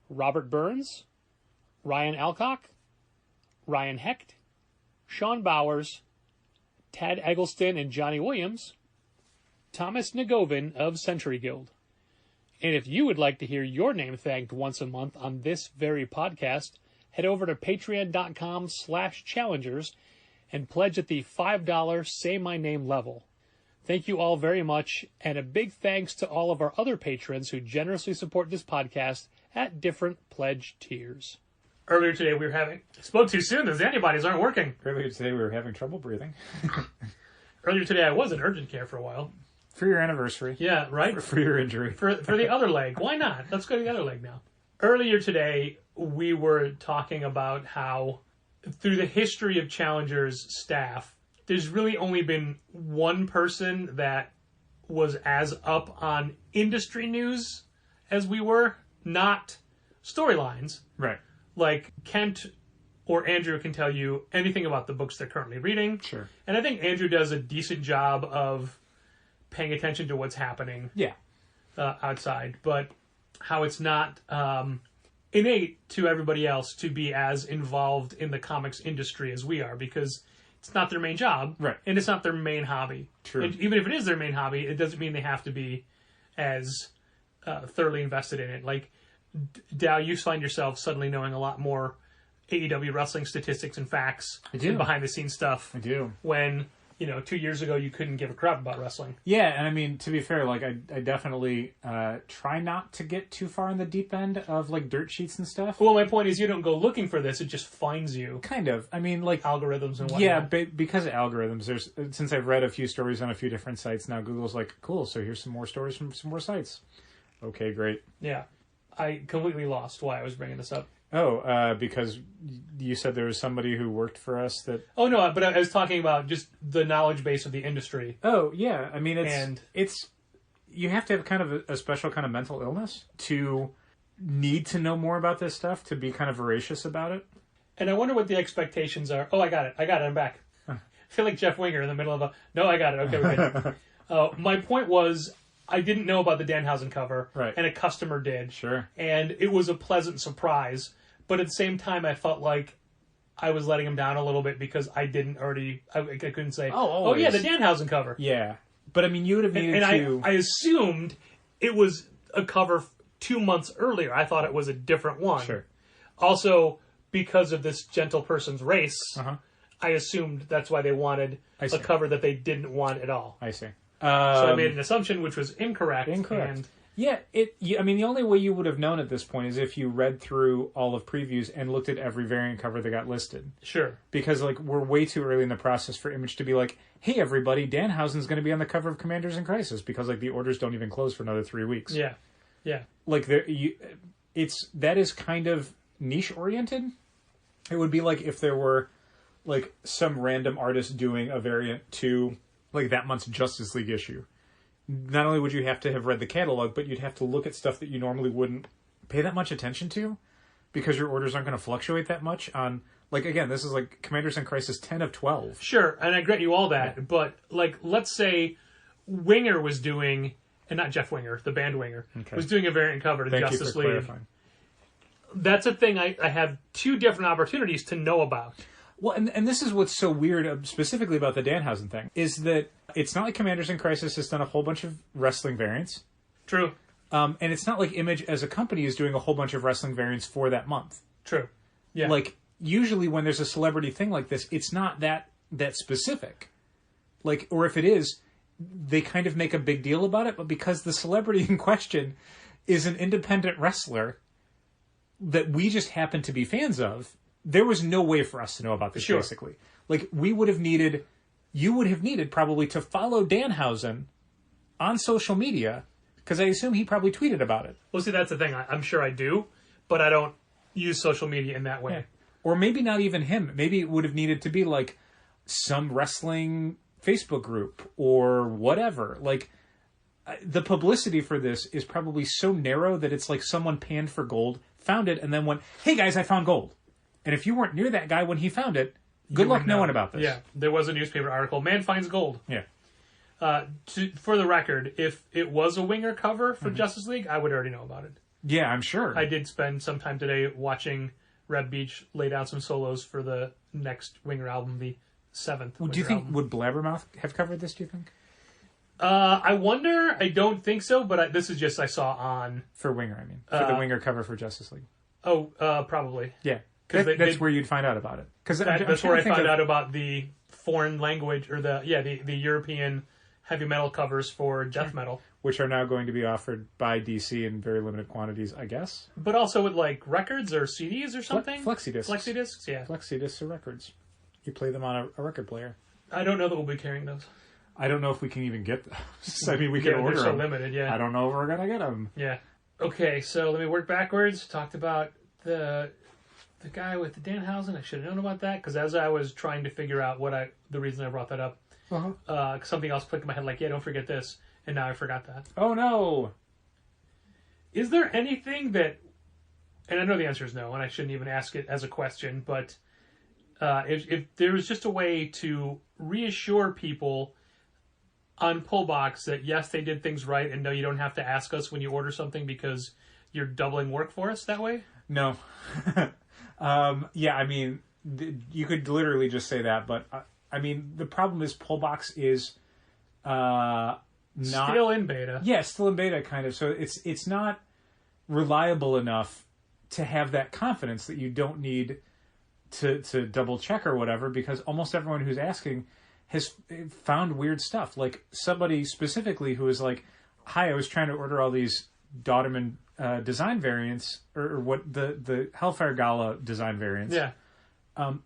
Robert Burns, Ryan Alcock, Ryan Hecht, Sean Bowers, Tad Eggleston and Johnny Williams, Thomas Nagovin of Century Guild. And if you would like to hear your name thanked once a month on this very podcast, head over to patreon.com/challengers and pledge at the $5 Say My Name level. Thank you all very much, and a big thanks to all of our other patrons who generously support this podcast at different pledge tiers. Earlier today we were having... Spoke too soon, those antibodies aren't working. Earlier today we were having trouble breathing. Earlier today I was in urgent care for a while. For your anniversary. Yeah, right? For your injury. For the other leg. Why not? Let's go to the other leg now. Earlier today we were talking about how through the history of Challenger's staff, there's really only been one person that was as up on industry news as we were, not storylines. Right. Like Kent or Andrew can tell you anything about the books they're currently reading. Sure. And I think Andrew does a decent job of paying attention to what's happening Yeah. outside, but how it's not innate to everybody else to be as involved in the comics industry as we are, because it's not their main job, Right. and it's not their main hobby. True. And even if it is their main hobby, it doesn't mean they have to be as thoroughly invested in it. Like, Dow, you find yourself suddenly knowing a lot more AEW wrestling statistics and facts do. and behind-the-scenes stuff. I do. When, 2 years ago, you couldn't give a crap about wrestling. Yeah, and I mean, to be fair, like, I definitely try not to get too far in the deep end of, like, dirt sheets and stuff. Well, my point is, you don't go looking for this; it just finds you. Kind of. I mean, like, Algorithms and whatnot. yeah, because of algorithms. Since I've read a few stories on a few different sites, now Google's like, cool, so here's some more stories from some more sites. Okay, great. Yeah. I completely lost why I was bringing this up. Oh, because you said there was somebody who worked for us that... Oh, no, but I was talking about just the knowledge base of the industry. Oh, yeah. I mean, And- it's you have to have kind of a special kind of mental illness to need to know more about this stuff, to be kind of voracious about it. And I wonder what the expectations are. Oh, I got it. I'm back. I feel like Jeff Winger in the middle of a... No, I got it. Okay, we're good. My point was, I didn't know about the Danhausen cover, Right. and a customer did. Sure. And it was a pleasant surprise. But at the same time, I felt like I was letting him down a little bit because I didn't already... I couldn't say, always. yeah, the Danhausen cover. Yeah. But, I mean, you would have needed And to... I assumed it was a cover 2 months earlier. I thought it was a different one. Sure. Also, because of this gentle person's race, Uh-huh. I assumed that's why they wanted I a see. cover that they didn't want at all. I see. So I made an assumption which was incorrect. Incorrect. And Yeah, I mean, the only way you would have known at this point is if you read through all of previews and looked at every variant cover that got listed. sure. Because, like, we're way too early in the process for Image to be like, hey, everybody, Danhausen's going to be on the cover of Commanders in Crisis, because, like, the orders don't even close for another 3 weeks. Yeah. Yeah. Like, that is kind of niche-oriented. It would be like if there were, like, some random artist doing a variant to, like, that month's Justice League issue. Not only would you have to have read the catalog, but you'd have to look at stuff that you normally wouldn't pay that much attention to, because your orders aren't going to fluctuate that much on... Like, again, this is like Commanders in Crisis 10 of 12. Sure, and I grant you all that, but, like, let's say Winger was doing, and not Jeff Winger, the band Winger, Okay. was doing a variant cover to Thank Justice you for League. clarifying. That's a thing I have 2 different opportunities to know about. Well, and this is what's so weird, specifically about the Danhausen thing, is that it's not like Commanders in Crisis has done a whole bunch of wrestling variants. True. And it's not like Image as a company is doing a whole bunch of wrestling variants for that month. True. Yeah. Like, usually when there's a celebrity thing like this, it's not that specific. Like, or if it is, they kind of make a big deal about it, but because the celebrity in question is an independent wrestler that we just happen to be fans of, there was no way for us to know about this, Sure. basically. Like, you would have needed probably to follow Danhausen on social media, because I assume he probably tweeted about it. Well, see, that's the thing. I'm sure I do, but I don't use social media in that way. Yeah. Or maybe not even him. Maybe it would have needed to be, like, some wrestling Facebook group or whatever. Like, the publicity for this is probably so narrow that it's like someone panned for gold, found it, and then went, hey, guys, I found gold. And if you weren't near that guy when he found it, good luck knowing about this. Yeah, there was a newspaper article, Man Finds Gold. Yeah. For the record, if it was a Winger cover for Justice League, I would already know about it. Yeah, I'm sure. I did spend some time today watching Reb Beach lay down some solos for the next Winger album, the 7th. Do you think, would Blabbermouth have covered this, do you think? I wonder. I don't think so, but this is just I saw on... For Winger, I mean. For the Winger cover for Justice League. Oh, probably. Yeah. 'Cause That's where you'd find out about it. That's where I found out about the foreign language, or the European heavy metal covers for death metal. Which are now going to be offered by DC in very limited quantities, I guess. But also with, like, records or CDs or something? Flexi-discs. Flexi-discs, yeah. Flexi-discs are records. You play them on a record player. I don't know that we'll be carrying those. I don't know if we can even get those. I mean, we can Yeah, order they're so them. limited, yeah. I don't know if we're going to get them. Yeah. Okay, so let me work backwards. Talked about the the guy with the Danhausen, I should have known about that, because as I was trying to figure out the reason I brought that up, something else clicked in my head, like, yeah, don't forget this, and now I forgot that. Oh, no! Is there anything that, and I know the answer is no, and I shouldn't even ask it as a question, but if there was just a way to reassure people on Pullbox that, yes, they did things right, and no, you don't have to ask us when you order something because you're doubling work for us that way? No. Yeah, I mean, you could literally just say that, but I mean, the problem is Pullbox is not still in beta. Yeah, still in beta, kind of. So it's not reliable enough to have that confidence that you don't need to double check or whatever, because almost everyone who's asking has found weird stuff. Like somebody specifically who was like, "Hi, I was trying to order all these Dauterman design variants, or what the Hellfire Gala design variants. Yeah.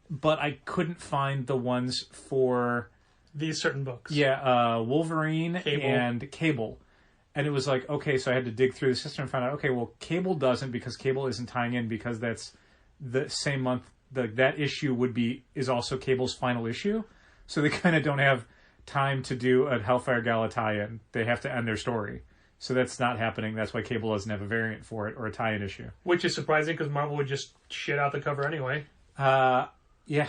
But I couldn't find the ones for these certain books. Yeah, Wolverine Cable. and Cable. And it was like, okay, so I had to dig through the system and find out, okay, well, Cable doesn't, because Cable isn't tying in, because that's the same month that issue is also Cable's final issue. So they kind of don't have time to do a Hellfire Gala tie-in. They have to end their story. So that's not happening. That's why Cable doesn't have a variant for it or a tie-in issue. Which is surprising, because Marvel would just shit out the cover anyway. Yeah.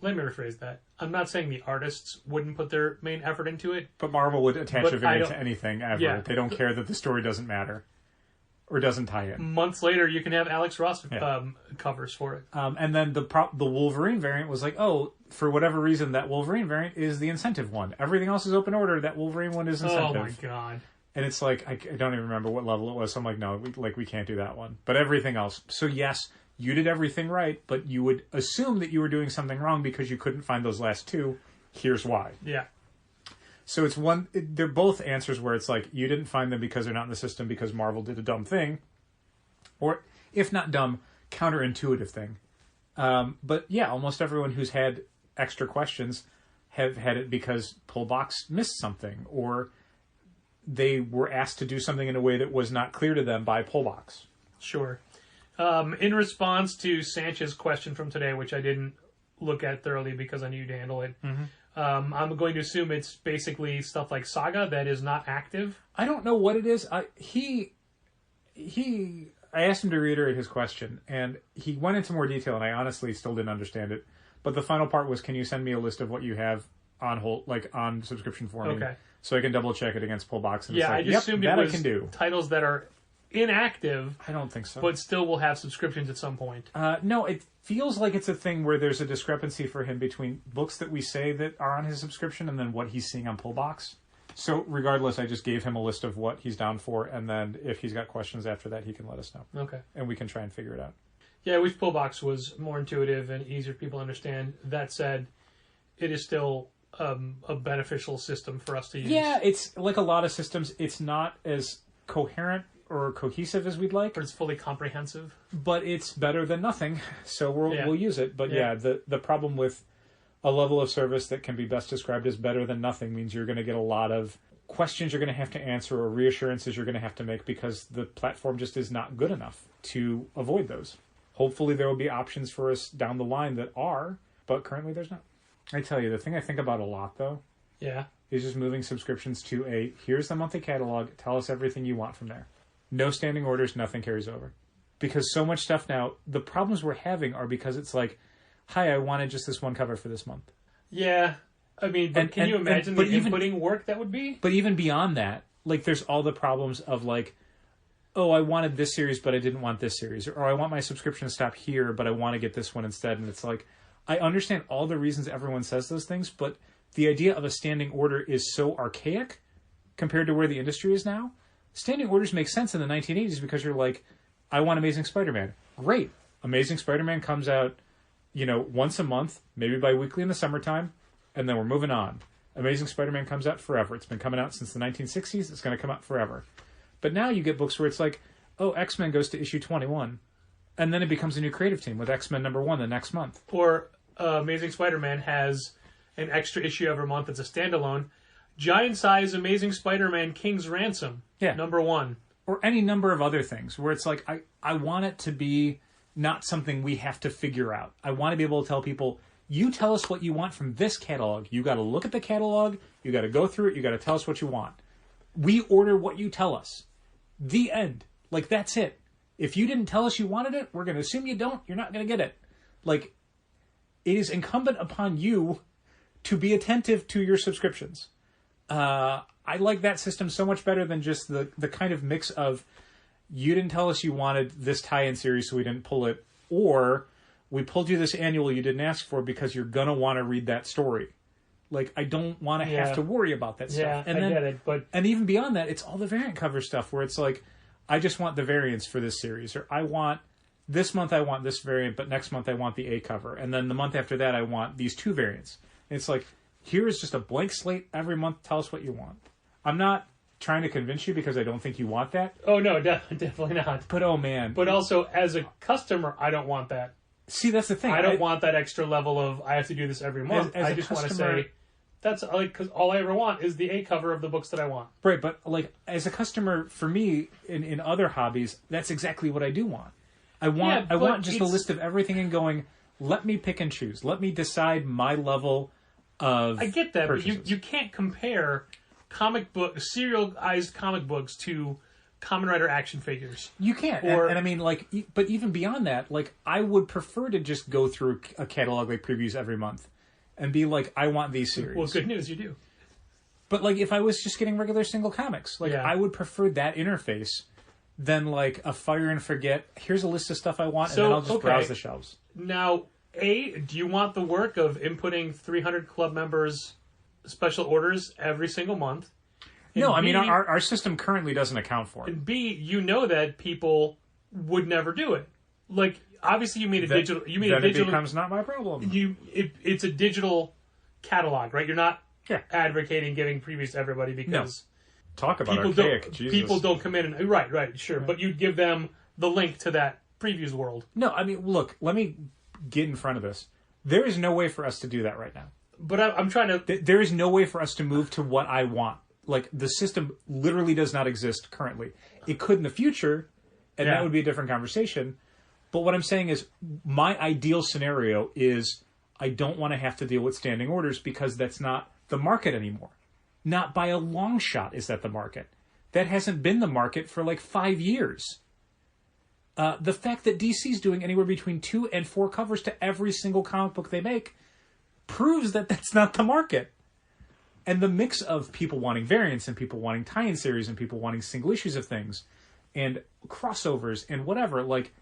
Let me rephrase that. I'm not saying the artists wouldn't put their main effort into it. But Marvel would attach a variant to anything ever. Yeah. They don't care that the story doesn't matter or doesn't tie in. Months later, you can have Alex Ross covers for it. And then the Wolverine variant was like, oh, for whatever reason, that Wolverine variant is the incentive one. Everything else is open order. That Wolverine one is incentive. Oh my god. And it's like, I don't even remember what level it was. So I'm like, no, we can't do that one. But everything else. So yes, you did everything right, but you would assume that you were doing something wrong because you couldn't find those last two. Here's why. Yeah. So they're both answers where it's like, you didn't find them because they're not in the system because Marvel did a dumb thing. Or, if not dumb, counterintuitive thing. But yeah, almost everyone who's had extra questions have had it because Pullbox missed something, or they were asked to do something in a way that was not clear to them by Pullbox. Sure. In response to Sanchez's question from today, which I didn't look at thoroughly because I knew you'd handle it, I'm going to assume it's basically stuff like Saga that is not active. I don't know what it is. I asked him to reiterate his question, and he went into more detail, and I honestly still didn't understand it. But the final part was, can you send me a list of what you have on hold, like on subscription for me, so I can double check it against Pullbox? And yeah, it's like, I just assumed that it was I can do. Titles that are inactive. I don't think so. But still will have subscriptions at some point. No, it feels like it's a thing where there's a discrepancy for him between books that we say that are on his subscription and then what he's seeing on Pullbox. So regardless, I just gave him a list of what he's down for, and then if he's got questions after that, he can let us know. Okay. And we can try and figure it out. Yeah, I wish Pullbox was more intuitive and easier for people to understand. That said, it is still a beneficial system for us to use. Yeah, it's like a lot of systems. It's not as coherent or cohesive as we'd like, but it's fully comprehensive. But it's better than nothing, so we'll use it. But the problem with a level of service that can be best described as better than nothing means you're going to get a lot of questions you're going to have to answer, or reassurances you're going to have to make, because the platform just is not good enough to avoid those. Hopefully there will be options for us down the line that are, but currently there's not. I tell you, the thing I think about a lot, though, is just moving subscriptions to here's the monthly catalog, tell us everything you want from there. No standing orders, nothing carries over. Because so much stuff now, the problems we're having are because it's like, hi, I wanted just this one cover for this month. Yeah. I mean, but can you imagine the inputting work that would be? But even beyond that, like, there's all the problems of like, oh, I wanted this series, but I didn't want this series. Or I want my subscription to stop here, but I want to get this one instead. And it's like, I understand all the reasons everyone says those things, but the idea of a standing order is so archaic compared to where the industry is now. Standing orders make sense in the 1980s because you're like, I want Amazing Spider-Man. Great. Amazing Spider-Man comes out, once a month, maybe bi-weekly in the summertime, and then we're moving on. Amazing Spider-Man comes out forever. It's been coming out since the 1960s. It's going to come out forever. But now you get books where it's like, oh, X-Men goes to issue 21, and then it becomes a new creative team with X-Men #1 the next month. Or Amazing Spider-Man has an extra issue every month that's a standalone. Giant size Amazing Spider-Man King's Ransom, #1. Or any number of other things where it's like, I want it to be not something we have to figure out. I want to be able to tell people, you tell us what you want from this catalog. You got to look at the catalog. You got to go through it. You got to tell us what you want. We order what you tell us. The end. Like, that's it. If you didn't tell us you wanted it, we're going to assume you don't. You're not going to get it. Like, it is incumbent upon you to be attentive to your subscriptions. I like that system so much better than just the kind of mix of, you didn't tell us you wanted this tie-in series, so we didn't pull it, or we pulled you this annual you didn't ask for because you're going to want to read that story. Like, I don't want to have to worry about that stuff. Yeah, I get it. But and even beyond that, it's all the variant cover stuff where it's like, I just want the variants for this series, or this month I want this variant, but next month I want the A cover, and then the month after that I want these 2 variants. And it's like, here is just a blank slate every month. Tell us what you want. I'm not trying to convince you because I don't think you want that. Oh, no, definitely not. But, oh, man. But also, as a customer, I don't want that. See, that's the thing. I don't want that extra level of, I have to do this every month. As I just want to say, that's like, because all I ever want is the A cover of the books that I want. Right, but like, as a customer, for me, in other hobbies, that's exactly what I do want. I want just a list of everything and going, let me pick and choose. Let me decide my level of I get that, purchases. but you can't compare serialized comic books to Kamen Rider action figures. You can't. And I mean, like, but even beyond that, like, I would prefer to just go through a catalog like previews every month and be like, I want these series. Well, good news, you do. But, like, if I was just getting regular single comics, like, I would prefer that interface than, like, a fire and forget, here's a list of stuff I want, and then I'll just browse the shelves. Now, do you want the work of inputting 300 club members' special orders every single month? And no, I mean, our system currently doesn't account for it. And B, you know that people would never do it. Like, obviously you made a digital... It becomes not my problem. It's a digital catalog, right? You're not advocating giving previews to everybody because... No. Talk about archaic, Jesus. People don't come in and... Right, sure. But you'd give them the link to that previews world. No, I mean, look, let me get in front of this. There is no way for us to do that right now. But I'm trying to... There is no way for us to move to what I want. Like, the system literally does not exist currently. It could in the future, and that would be a different conversation. But what I'm saying is, my ideal scenario is I don't want to have to deal with standing orders because that's not the market anymore. Not by a long shot is that the market. That hasn't been the market for like 5 years. The fact that DC's doing anywhere between 2 and 4 covers to every single comic book they make proves that that's not the market. And the mix of people wanting variants and people wanting tie-in series and people wanting single issues of things and crossovers and whatever, like,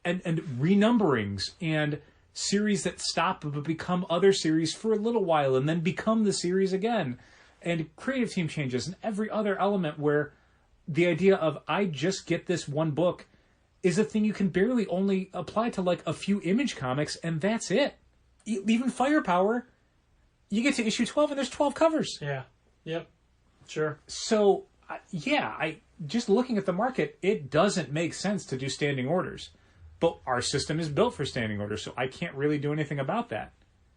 and renumberings and series that stop but become other series for a little while and then become the series again, and creative team changes and every other element where the idea of I just get this one book is a thing you can barely only apply to like a few Image comics, and that's it. Even Firepower, you get to issue 12 and there's 12 covers. Yeah. Yep. Sure. So, I just looking at the market, it doesn't make sense to do standing orders. But our system is built for standing orders, so I can't really do anything about that.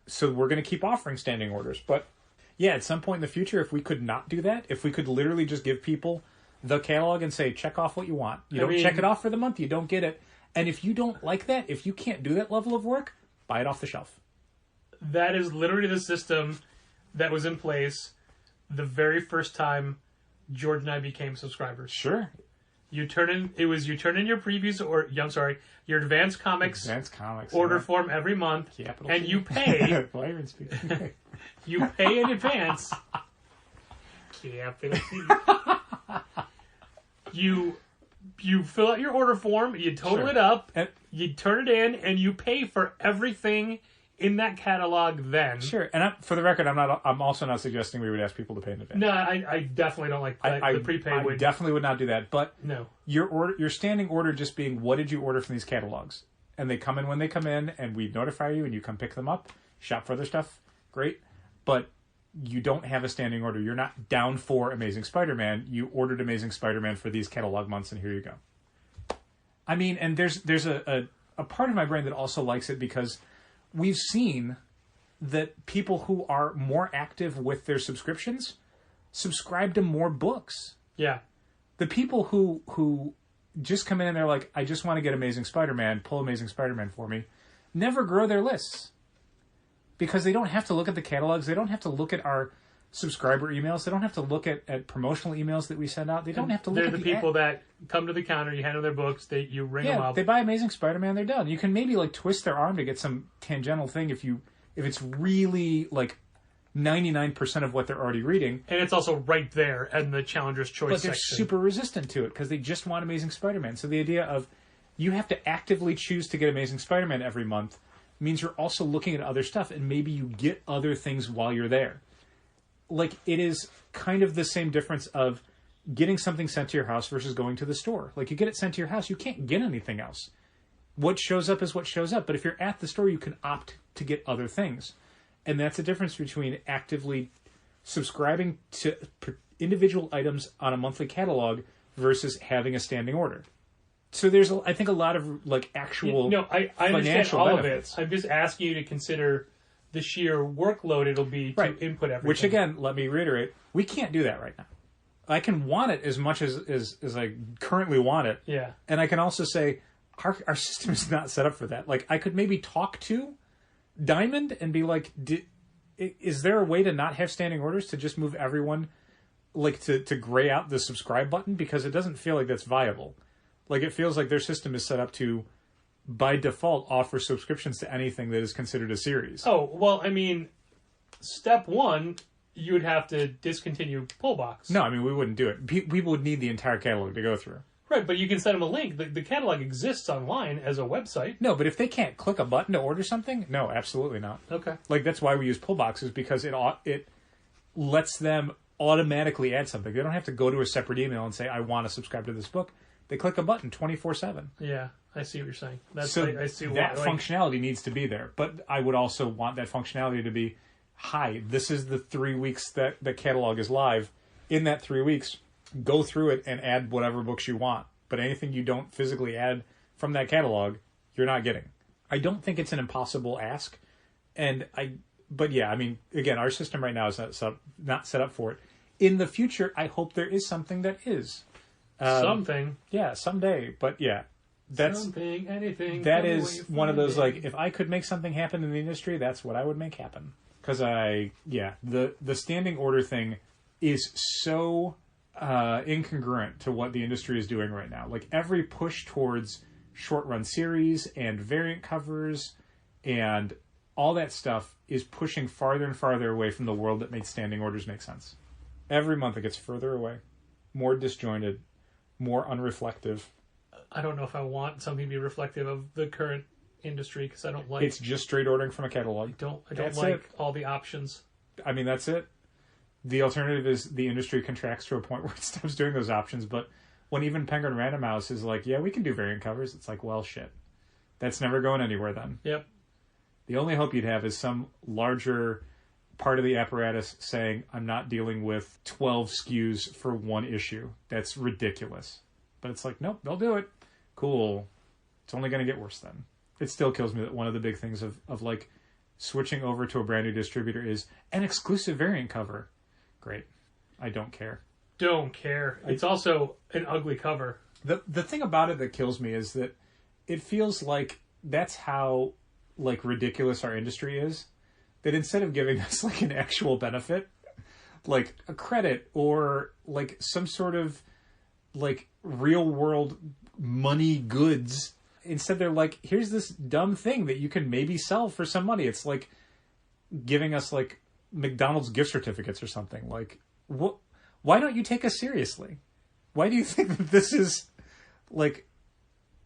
So we're going to keep offering standing orders. But, yeah, at some point in the future, if we could not do that, if we could literally just give people the catalog and say, check off what you want. You don't check it off for the month, you don't get it. And if you don't like that, if you can't do that level of work, buy it off the shelf. That is literally the system that was in place the very first time George and I became subscribers. Sure. You turn in your previews, or your advanced comics order form every month, and you pay. You pay in advance. Capital C. You fill out your order form, you total it up, you turn it in, and you pay for everything in that catalog then. Sure. And for the record, I'm also not suggesting we would ask people to pay in advance. No, I definitely don't like the prepay. I definitely would not do that. But no. Your standing order just being, what did you order from these catalogs? And they come in when they come in, and we notify you, and you come pick them up, shop for other stuff. Great. But you don't have a standing order. You're not down for Amazing Spider-Man. You ordered Amazing Spider-Man for these catalog months, and here you go. I mean, and there's a part of my brain that also likes it because we've seen that people who are more active with their subscriptions subscribe to more books. Yeah. The people who just come in and they're like, I just want to get Amazing Spider-Man, pull Amazing Spider-Man for me, never grow their lists. Because they don't have to look at the catalogs. They don't have to look at our subscriber emails. They don't have to look at promotional emails that we send out. They don't have to look at the people that come to the counter, you hand them their books, you ring them up. They buy Amazing Spider-Man, they're done. You can maybe like twist their arm to get some tangential thing if it's really like 99% of what they're already reading. And it's also right there in the Challenger's Choice But they're section. super resistant to it because they just want Amazing Spider-Man. So the idea of you have to actively choose to get Amazing Spider-Man every month means you're also looking at other stuff, and maybe you get other things while you're there. Like, it is kind of the same difference of getting something sent to your house versus going to the store. Like, you get it sent to your house, you can't get anything else. What shows up is what shows up. But if you're at the store, you can opt to get other things. And that's the difference between actively subscribing to individual items on a monthly catalog versus having a standing order. So there's, I think, a lot of like actual I understand financial all benefits. of it. I'm just asking you to consider the sheer workload it'll be to input everything. Which, again, let me reiterate, we can't do that right now. I can want it as much as I currently want it. Yeah. And I can also say, our system is not set up for that. Like, I could maybe talk to Diamond and be like, is there a way to not have standing orders, to just move everyone, like, to gray out the subscribe button? Because it doesn't feel like that's viable. Like, it feels like their system is set up to, by default, offer subscriptions to anything that is considered a series. Oh, well, I mean, step one, you would have to discontinue Pullbox. No, I mean, we wouldn't do it. People would need the entire catalog to go through. Right, but you can send them a link. The catalog exists online as a website. No, but if they can't click a button to order something, no, absolutely not. Okay. Like, that's why we use Pullboxes, because it lets them automatically add something. They don't have to go to a separate email and say, I want to subscribe to this book. They click a button 24/7. Yeah, I see what you're saying. That's So I see that why, functionality needs to be there. But I would also want that functionality to be, hi, this is the 3 weeks that the catalog is live. In that 3 weeks, go through it and add whatever books you want. But anything you don't physically add from that catalog, you're not getting. I don't think it's an impossible ask. But yeah, I mean, again, our system right now is not set up for it. In the future, I hope there is something that is. something. Yeah, someday. But yeah, that's Something, anything. that come is away one of from those, it. like, if I could make something happen in the industry, that's what I would make happen. Because the standing order thing is so incongruent to what the industry is doing right now. Like, every push towards short-run series and variant covers and all that stuff is pushing farther and farther away from the world that made standing orders make sense. Every month it gets further away, more disjointed, more unreflective. I don't know if I want something to be reflective of the current industry, because I don't like. It's just straight ordering from a catalog. I don't That's like it. all the options. I mean, that's it. The alternative is the industry contracts to a point where it stops doing those options. But when even Penguin Random House is like, yeah, we can do variant covers, it's like, well, shit. That's never going anywhere then. Yep. The only hope you'd have is some larger part of the apparatus saying, I'm not dealing with 12 SKUs for one issue. That's ridiculous. But it's like, nope, they'll do it. Cool. It's only going to get worse then. It still kills me that one of the big things of like switching over to a brand new distributor is an exclusive variant cover. Great. I don't care. Don't care. It's also an ugly cover. The thing about it that kills me is that it feels like that's how, like, ridiculous our industry is. That instead of giving us, like, an actual benefit, like a credit or, like, some sort of, like, real-world money goods, instead they're like, here's this dumb thing that you can maybe sell for some money. It's like giving us, like, McDonald's gift certificates or something. Like, what? Why don't you take us seriously? Why do you think that this is, like,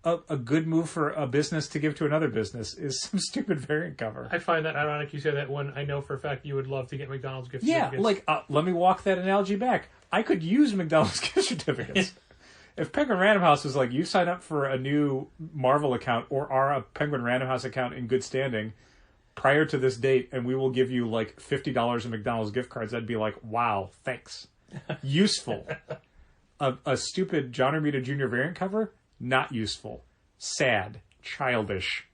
a good move for a business to give to another business is some stupid variant cover? I find that ironic you say that when I know for a fact you would love to get McDonald's gift Yeah, certificates. like, let me walk that analogy back. I could use McDonald's gift certificates. If Penguin Random House was like, you sign up for a new Marvel account or are a Penguin Random House account in good standing prior to this date, and we will give you, like, $50 in McDonald's gift cards, I'd be like, wow, thanks. Useful. A stupid John Romita Jr. variant cover? Not useful. Sad. Childish.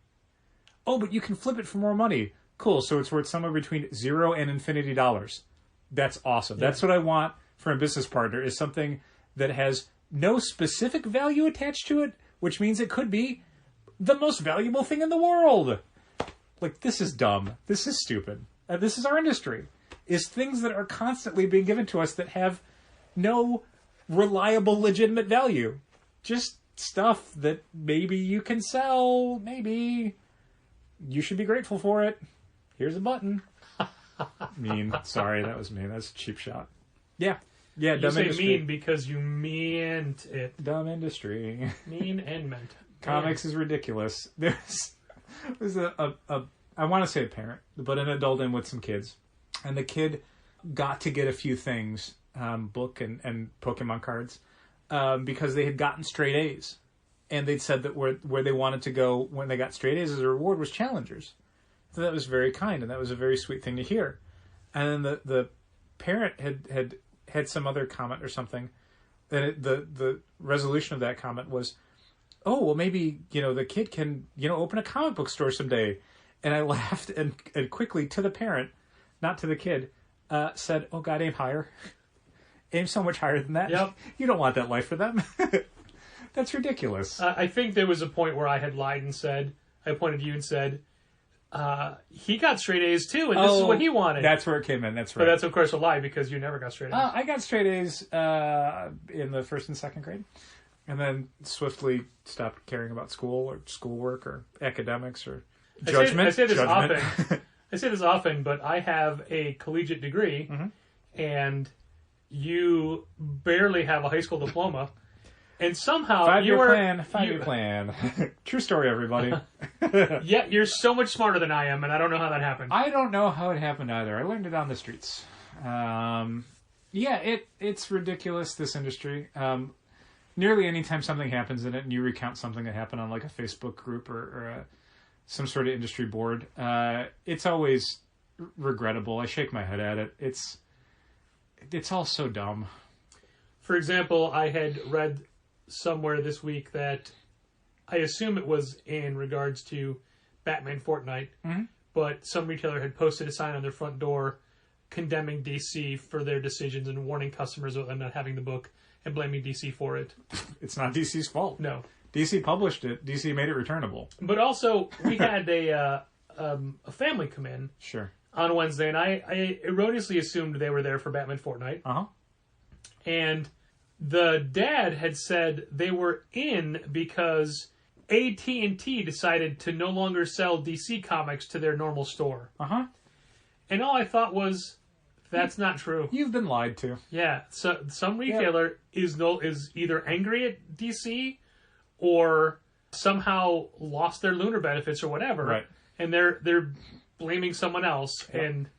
Oh, but you can flip it for more money. Cool, so it's worth somewhere between $0 and $infinity. That's awesome. Yeah. That's what I want from a business partner, is something that has no specific value attached to it, which means it could be the most valuable thing in the world. Like, this is dumb. This is stupid. This is our industry. Is things that are constantly being given to us that have no reliable, legitimate value. Just stuff that maybe you can sell. Maybe you should be grateful for it. Here's a button. Mean. Sorry, that was mean. That's a cheap shot. Yeah. Yeah, You dumb say industry. mean because you meant it. Dumb industry. Mean and meant. Comics is ridiculous. There's I want to say a parent, but an adult in with some kids. And the kid got to get a few things, book and Pokemon cards, because they had gotten straight A's. And they'd said that where they wanted to go when they got straight A's as a reward was Challengers. So that was very kind, and that was a very sweet thing to hear. And then the parent had some other comment or something. And the resolution of that comment was, oh, well, maybe, the kid can, open a comic book store someday. And I laughed and quickly to the parent, not to the kid, said, oh, God, aim higher. Aim so much higher than that. Yep. You don't want that life for them. That's ridiculous. I think there was a point where I had lied and said, I pointed to you and said, he got straight A's too, and this is what he wanted. That's where it came in. That's right. But that's, of course, a lie because you never got straight A's. I got straight A's in the first and second grade. And then swiftly stopped caring about school or schoolwork or academics or judgment. I say this judgment. often. I say this often, but I have a collegiate degree, and you barely have a high school diploma. And somehow Five-year plan. True story, everybody. Yeah, you're so much smarter than I am, and I don't know how that happened. I don't know how it happened either. I learned it on the streets. It's ridiculous, this industry. Nearly any time something happens in it and you recount something that happened on like a Facebook group or some sort of industry board, it's always regrettable. I shake my head at it. It's all so dumb. For example, I had read somewhere this week that I assume it was in regards to Batman Fortnite, but some retailer had posted a sign on their front door condemning DC for their decisions and warning customers of them not having the book and blaming DC for it. It's not DC's fault. No. DC published it. DC made it returnable. But also, we had a family come in Sure. on Wednesday, and I erroneously assumed they were there for Batman Fortnite. Uh-huh. And the dad had said they were in because AT&T decided to no longer sell DC comics to their normal store. Uh-huh. And all I thought was, that's not true. You've been lied to. Yeah, so some retailer is either angry at DC or somehow lost their lunar benefits or whatever. Right. And they're blaming someone else and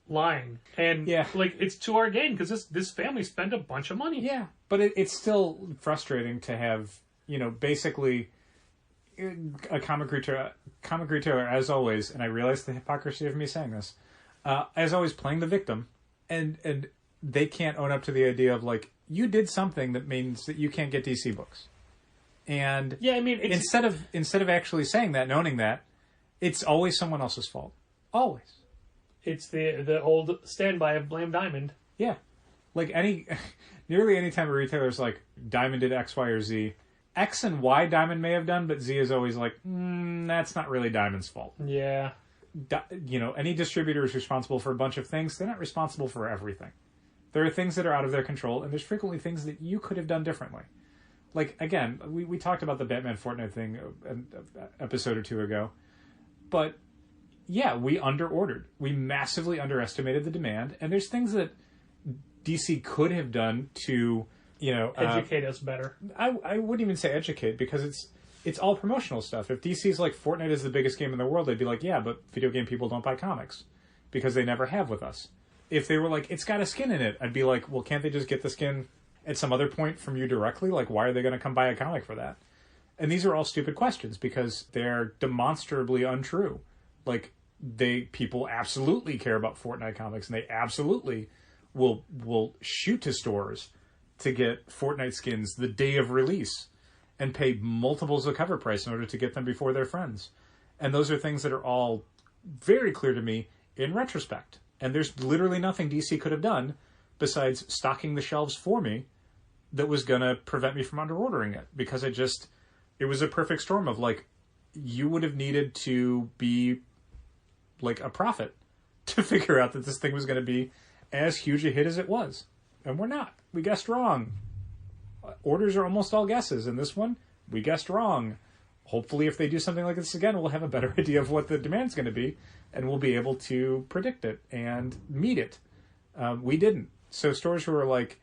lying. And it's to our gain because this family spent a bunch of money. Yeah, but it's still frustrating to have, basically a comic retailer, as always, and I realize the hypocrisy of me saying this, as always playing the victim, and they can't own up to the idea of like, you did something that means that you can't get DC books. And yeah, I mean, instead of actually saying that and owning that, it's always someone else's fault. Always. It's the old standby of blame Diamond. Yeah. Like nearly any time a retailer's like, Diamond did X, Y, or Z, X and Y Diamond may have done, but Z is always like, that's not really Diamond's fault. Yeah. Any distributor is responsible for a bunch of things. They're not responsible for everything. There are things that are out of their control, and there's frequently things that you could have done differently. Like, again, we talked about the Batman Fortnite thing an episode or two ago. But, yeah, we underordered. We massively underestimated the demand, and there's things that DC could have done to, educate us better. I wouldn't even say educate, because it's all promotional stuff. If DC's like, Fortnite is the biggest game in the world, they'd be like, yeah, but video game people don't buy comics, because they never have with us. If they were like, it's got a skin in it, I'd be like, well, can't they just get the skin at some other point from you directly? Like, why are they going to come buy a comic for that? And these are all stupid questions because they're demonstrably untrue. Like, people absolutely care about Fortnite comics, and they absolutely will shoot to stores to get Fortnite skins the day of release and pay multiples of cover price in order to get them before their friends. And those are things that are all very clear to me in retrospect. And there's literally nothing DC could have done besides stocking the shelves for me that was going to prevent me from underordering it, because it was a perfect storm of like, you would have needed to be like a prophet to figure out that this thing was going to be as huge a hit as it was. And we're not. We guessed wrong. Orders are almost all guesses. And this one, we guessed wrong. Hopefully, if they do something like this again, we'll have a better idea of what the demand's going to be, and we'll be able to predict it and meet it. We didn't. So stores who are like,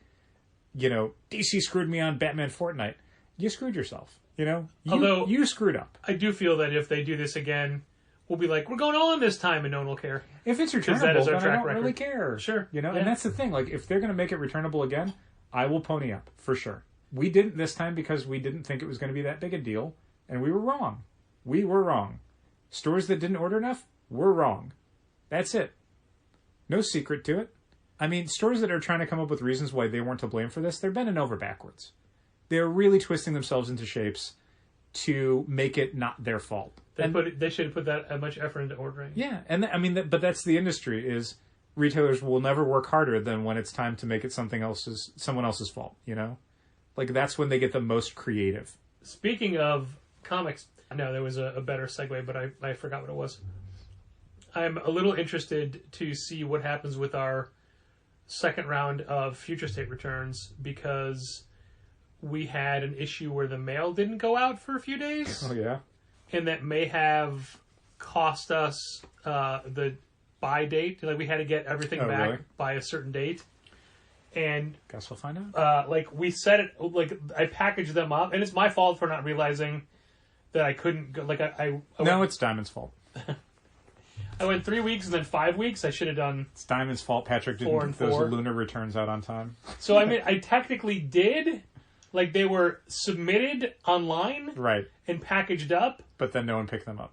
DC screwed me on Batman Fortnite, you screwed yourself. Although you screwed up. I do feel that if they do this again, we'll be like, we're going all in this time, and no one will care. If it's returnable, that is our then track I don't record. really care. Sure. And that's the thing. Like, if they're going to make it returnable again, I will pony up, for sure. We didn't this time because we didn't think it was going to be that big a deal, and we were wrong. We were wrong. Stores that didn't order enough were wrong. That's it. No secret to it. I mean, stores that are trying to come up with reasons why they weren't to blame for this, they're bending over backwards. They're really twisting themselves into shapes to make it not their fault. They should have put that much effort into ordering. Yeah, and but that's the industry, is retailers will never work harder than when it's time to make it someone else's fault, Like, that's when they get the most creative. Speaking of comics, no, there was a better segue, but I forgot what it was. I'm a little interested to see what happens with our second round of Future State returns, because we had an issue where the mail didn't go out for a few days. Oh, yeah? And that may have cost us the buy date. Like, we had to get everything back really? by a certain date. And guess we'll find out. we set it, I packaged them up, and it's my fault for not realizing that I couldn't go. No, it's Diamond's fault. I went 3 weeks and then 5 weeks. I should have done. It's Diamond's fault. Patrick didn't get those lunar returns out on time. So I technically did. Like, they were submitted online, right, and packaged up, but then no one picked them up.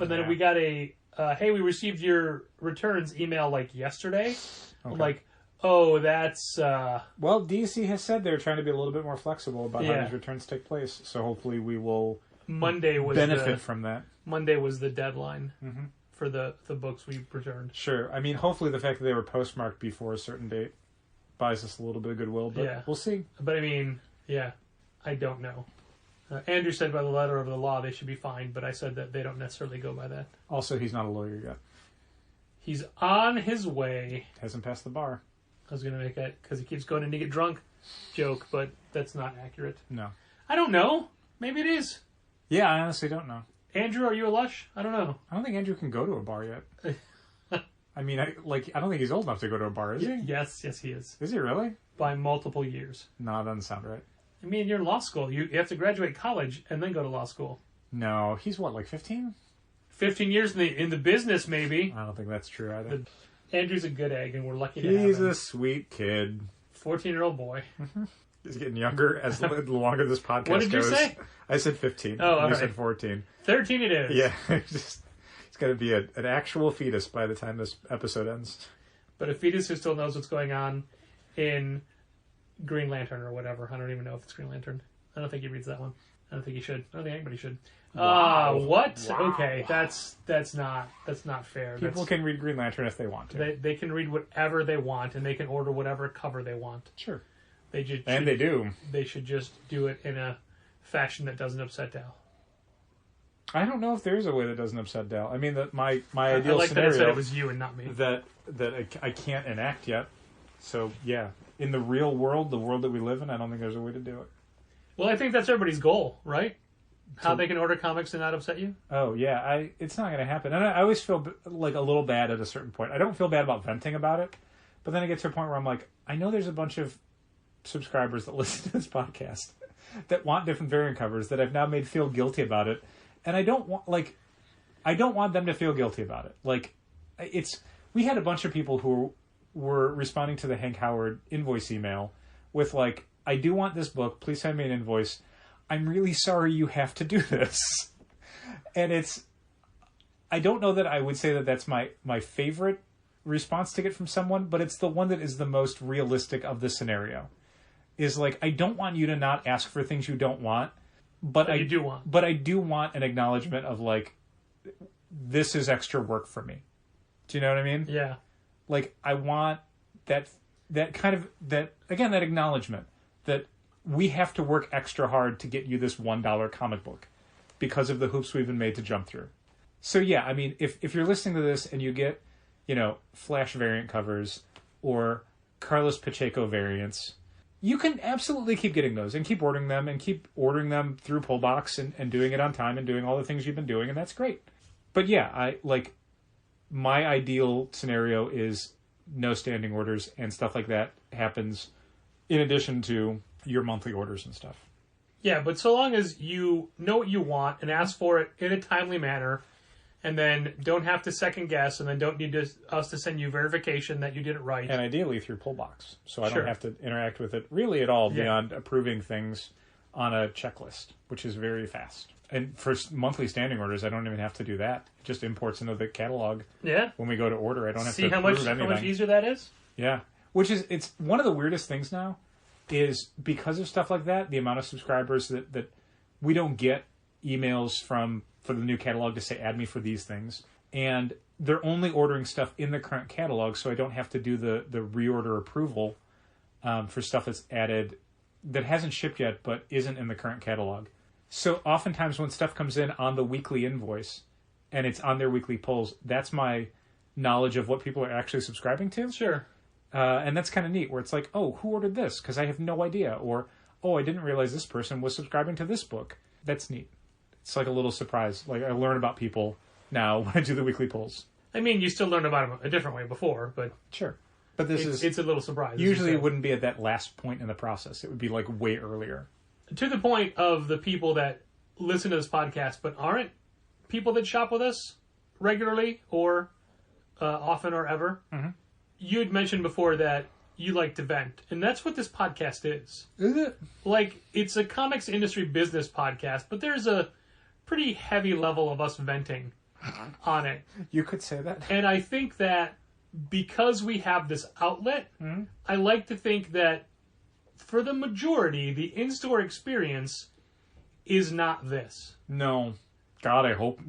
And then we got a hey, we received your returns email yesterday. Okay. I'm like, oh, that's well, DC has said they're trying to be a little bit more flexible about how these returns take place. So hopefully we will benefit from that. Monday was the deadline for the books we returned. Sure. I mean, hopefully the fact that they were postmarked before a certain date buys us a little bit of goodwill, but we'll see. But I mean, I don't know. Andrew said by the letter of the law they should be fined, but I said that they don't necessarily go by that. Also, he's not a lawyer yet. He's on his way. Hasn't passed the bar. I was going to make that because he keeps going in to get drunk joke, but that's not accurate. No. I don't know. Maybe it is. Yeah, I honestly don't know. Andrew, are you a lush? I don't know. I don't think Andrew can go to a bar yet. I mean, I don't think he's old enough to go to a bar, is he? Yes, he is. Is he really? By multiple years. No, it doesn't sound right. I mean, you're in law school. You have to graduate college and then go to law school. No, he's what, 15? 15 years in the business, maybe. I don't think that's true either. Andrew's a good egg, and we're lucky to have him. He's a sweet kid. 14-year-old boy. Mm-hmm. He's getting younger as the longer this podcast goes. What did you say? I said 15. Oh, you said 14. 13 it is. Yeah, he's going to be an actual fetus by the time this episode ends. But a fetus who still knows what's going on in Green Lantern or whatever. I don't even know if it's Green Lantern. I don't think he reads that one. I don't think he should. I don't think anybody should. Wow. What? Wow. Okay, that's not fair. People can read Green Lantern if they want to. They can read whatever they want, and they can order whatever cover they want. Sure. They do. They should just do it in a fashion that doesn't upset Dal. I don't know if there is a way that doesn't upset Dal. I mean, my ideal I like scenario that I said it was you and not me. That I can't enact yet. So yeah, in the real world, the world that we live in, I don't think there's a way to do it. Well, I think that's everybody's goal, right? How they can order comics and not upset you? Oh, yeah. It's not going to happen. And I always feel like a little bad at a certain point. I don't feel bad about venting about it, but then I get to a point where I'm like, I know there's a bunch of subscribers that listen to this podcast that want different variant covers that I've now made feel guilty about it. And I don't want them to feel guilty about it. We had a bunch of people who were responding to the Hank Howard invoice email with I do want this book. Please send me an invoice. I'm really sorry you have to do this. And I don't know that I would say that that's my favorite response to get from someone, but it's the one that is the most realistic of the scenario. Is I don't want you to not ask for things you don't want, but I do want. But I do want an acknowledgement of this is extra work for me. Do you know what I mean? Yeah. I want that kind of, that again, that acknowledgement that we have to work extra hard to get you this $1 comic book because of the hoops we've been made to jump through. So yeah, I mean, if you're listening to this and you get, Flash variant covers or Carlos Pacheco variants, you can absolutely keep getting those and keep ordering them through Pullbox and doing it on time and doing all the things you've been doing, and that's great. But yeah, my ideal scenario is no standing orders and stuff like that happens in addition to your monthly orders and stuff. Yeah, but so long as you know what you want and ask for it in a timely manner, and then don't have to second guess, and then don't need us to send you verification that you did it right. And ideally through Pullbox, so I Sure. don't have to interact with it really at all beyond approving things on a checklist, which is very fast. And for monthly standing orders, I don't even have to do that. It just imports into the catalog. Yeah. When we go to order, I don't have See to how approve much anything. easier that is? Yeah. It's one of the weirdest things now is because of stuff like that, the amount of subscribers that we don't get emails for the new catalog to say, add me for these things. And they're only ordering stuff in the current catalog, so I don't have to do the reorder approval for stuff that's added that hasn't shipped yet but isn't in the current catalog. So oftentimes when stuff comes in on the weekly invoice and it's on their weekly polls, that's my knowledge of what people are actually subscribing to. Sure. And that's kind of neat, where it's like, oh, who ordered this? Because I have no idea. Or, oh, I didn't realize this person was subscribing to this book. That's neat. It's like a little surprise. Like, I learn about people now when I do the weekly polls. I mean, you still learned about them a different way before, but Sure. But it's a little surprise. as usually you it said. wouldn't be at that last point in the process. It would be like way earlier. To the point of the people that listen to this podcast but aren't people that shop with us regularly or often or ever. Mm-hmm. You had mentioned before that you like to vent, and that's what this podcast is. Is it? Like, it's a comics industry business podcast, but there's a pretty heavy level of us venting on it. You could say that. And I think that because we have this outlet, I like to think that for the majority, the in-store experience is not this. No. God, I hope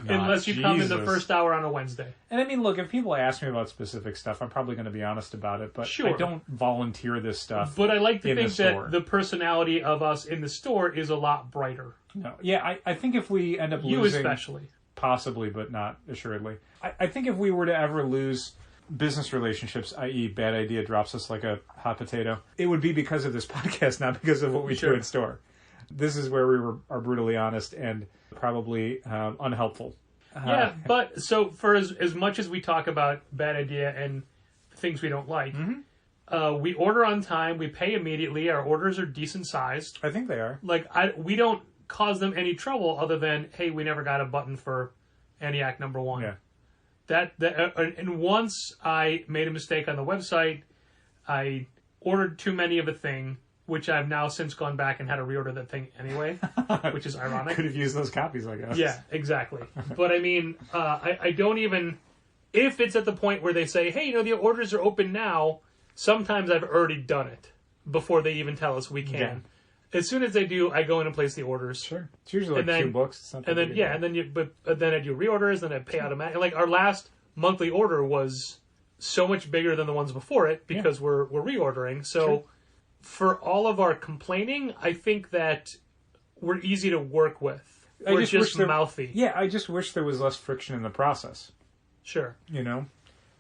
not. Unless you come in the Jesus. first hour on a Wednesday. And I mean, look, if people ask me about specific stuff, I'm probably going to be honest about it, but Sure. I don't volunteer this stuff. But I like to in the think store. that the personality of us in the store is a lot brighter. No. Yeah, I think if we end up You losing... especially. Possibly, but not assuredly. I think if we were to ever lose business relationships, i.e. Bad Idea drops us like a hot potato, it would be because of this podcast, not because of what we do in store. This is where we are brutally honest and probably unhelpful. Yeah, but so for as much as we talk about Bad Idea and things we don't like, we order on time, we pay immediately, our orders are decent sized. I think they are. Like, we don't cause them any trouble other than, hey, we never got a button for ENIAC #1. Yeah. And once I made a mistake on the website, I ordered too many of a thing, which I've now since gone back and had to reorder that thing anyway, which is ironic. Could have used those copies, I guess. Yeah, exactly. But I mean, I don't even, if it's at the point where they say, hey, the orders are open now, sometimes I've already done it before they even tell us we can. Yeah. As soon as they do, I go in and place the orders. Sure. It's usually like And then- 2 books. It's not that And then, big a yeah, deal. and then I do reorders, then I pay automatic. Like, our last monthly order was so much bigger than the ones before it because we're reordering. So Sure. for all of our complaining, I think that we're easy to work with. We're just wish just there- mouthy. Yeah, I just wish there was less friction in the process. Sure.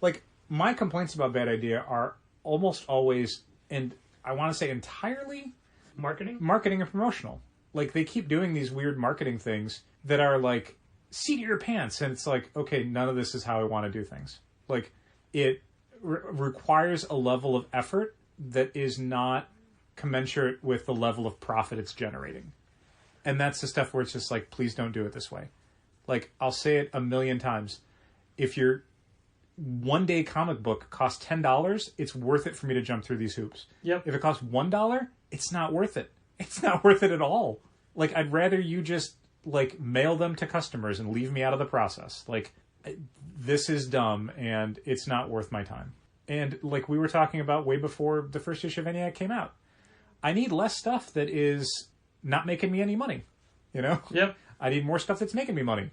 Like, my complaints about Bad Idea are almost always, and I want to say entirely, Marketing? marketing and promotional. Like, they keep doing these weird marketing things that are like, seat your pants, and it's like, okay, none of this is how I want to do things. Like, it requires a level of effort that is not commensurate with the level of profit it's generating. And that's the stuff where it's just like, please don't do it this way. Like, I'll say it a million times. If your one-day comic book costs $10, it's worth it for me to jump through these hoops. Yep. If it costs $1, it's not worth it. It's not worth it at all. Like, I'd rather you just, like, mail them to customers and leave me out of the process. Like, this is dumb, and it's not worth my time. And, like, we were talking about way before the first issue of ENIAC came out. I need less stuff that is not making me any money. Yep. I need more stuff that's making me money.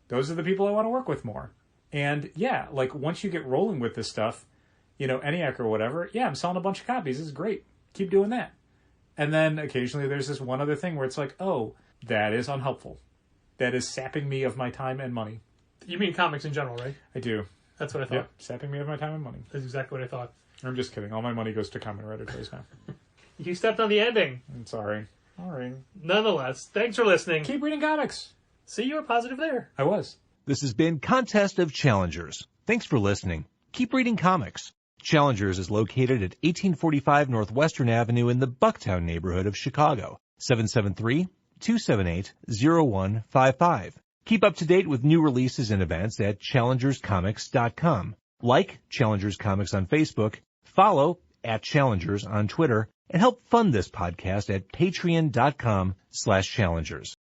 Those are the people I want to work with more. And yeah, like, once you get rolling with this stuff, ENIAC or whatever, yeah, I'm selling a bunch of copies. It's great. Keep doing that. And then occasionally there's this one other thing where it's like, oh, that is unhelpful. That is sapping me of my time and money. You mean comics in general, right? I do. That's what I thought. Yep, sapping me of my time and money. That's exactly what I thought. I'm just kidding. All my money goes to common Redditors now. You stepped on the ending. I'm sorry. All right. Nonetheless, thanks for listening. Keep reading comics. See, you were positive there. I was. This has been Contest of Challengers. Thanks for listening. Keep reading comics. Challengers is located at 1845 Northwestern Avenue in the Bucktown neighborhood of Chicago. 773-278-0155. Keep up to date with new releases and events at challengerscomics.com. Like Challengers Comics on Facebook, follow @Challengers on Twitter, and help fund this podcast at patreon.com/challengers.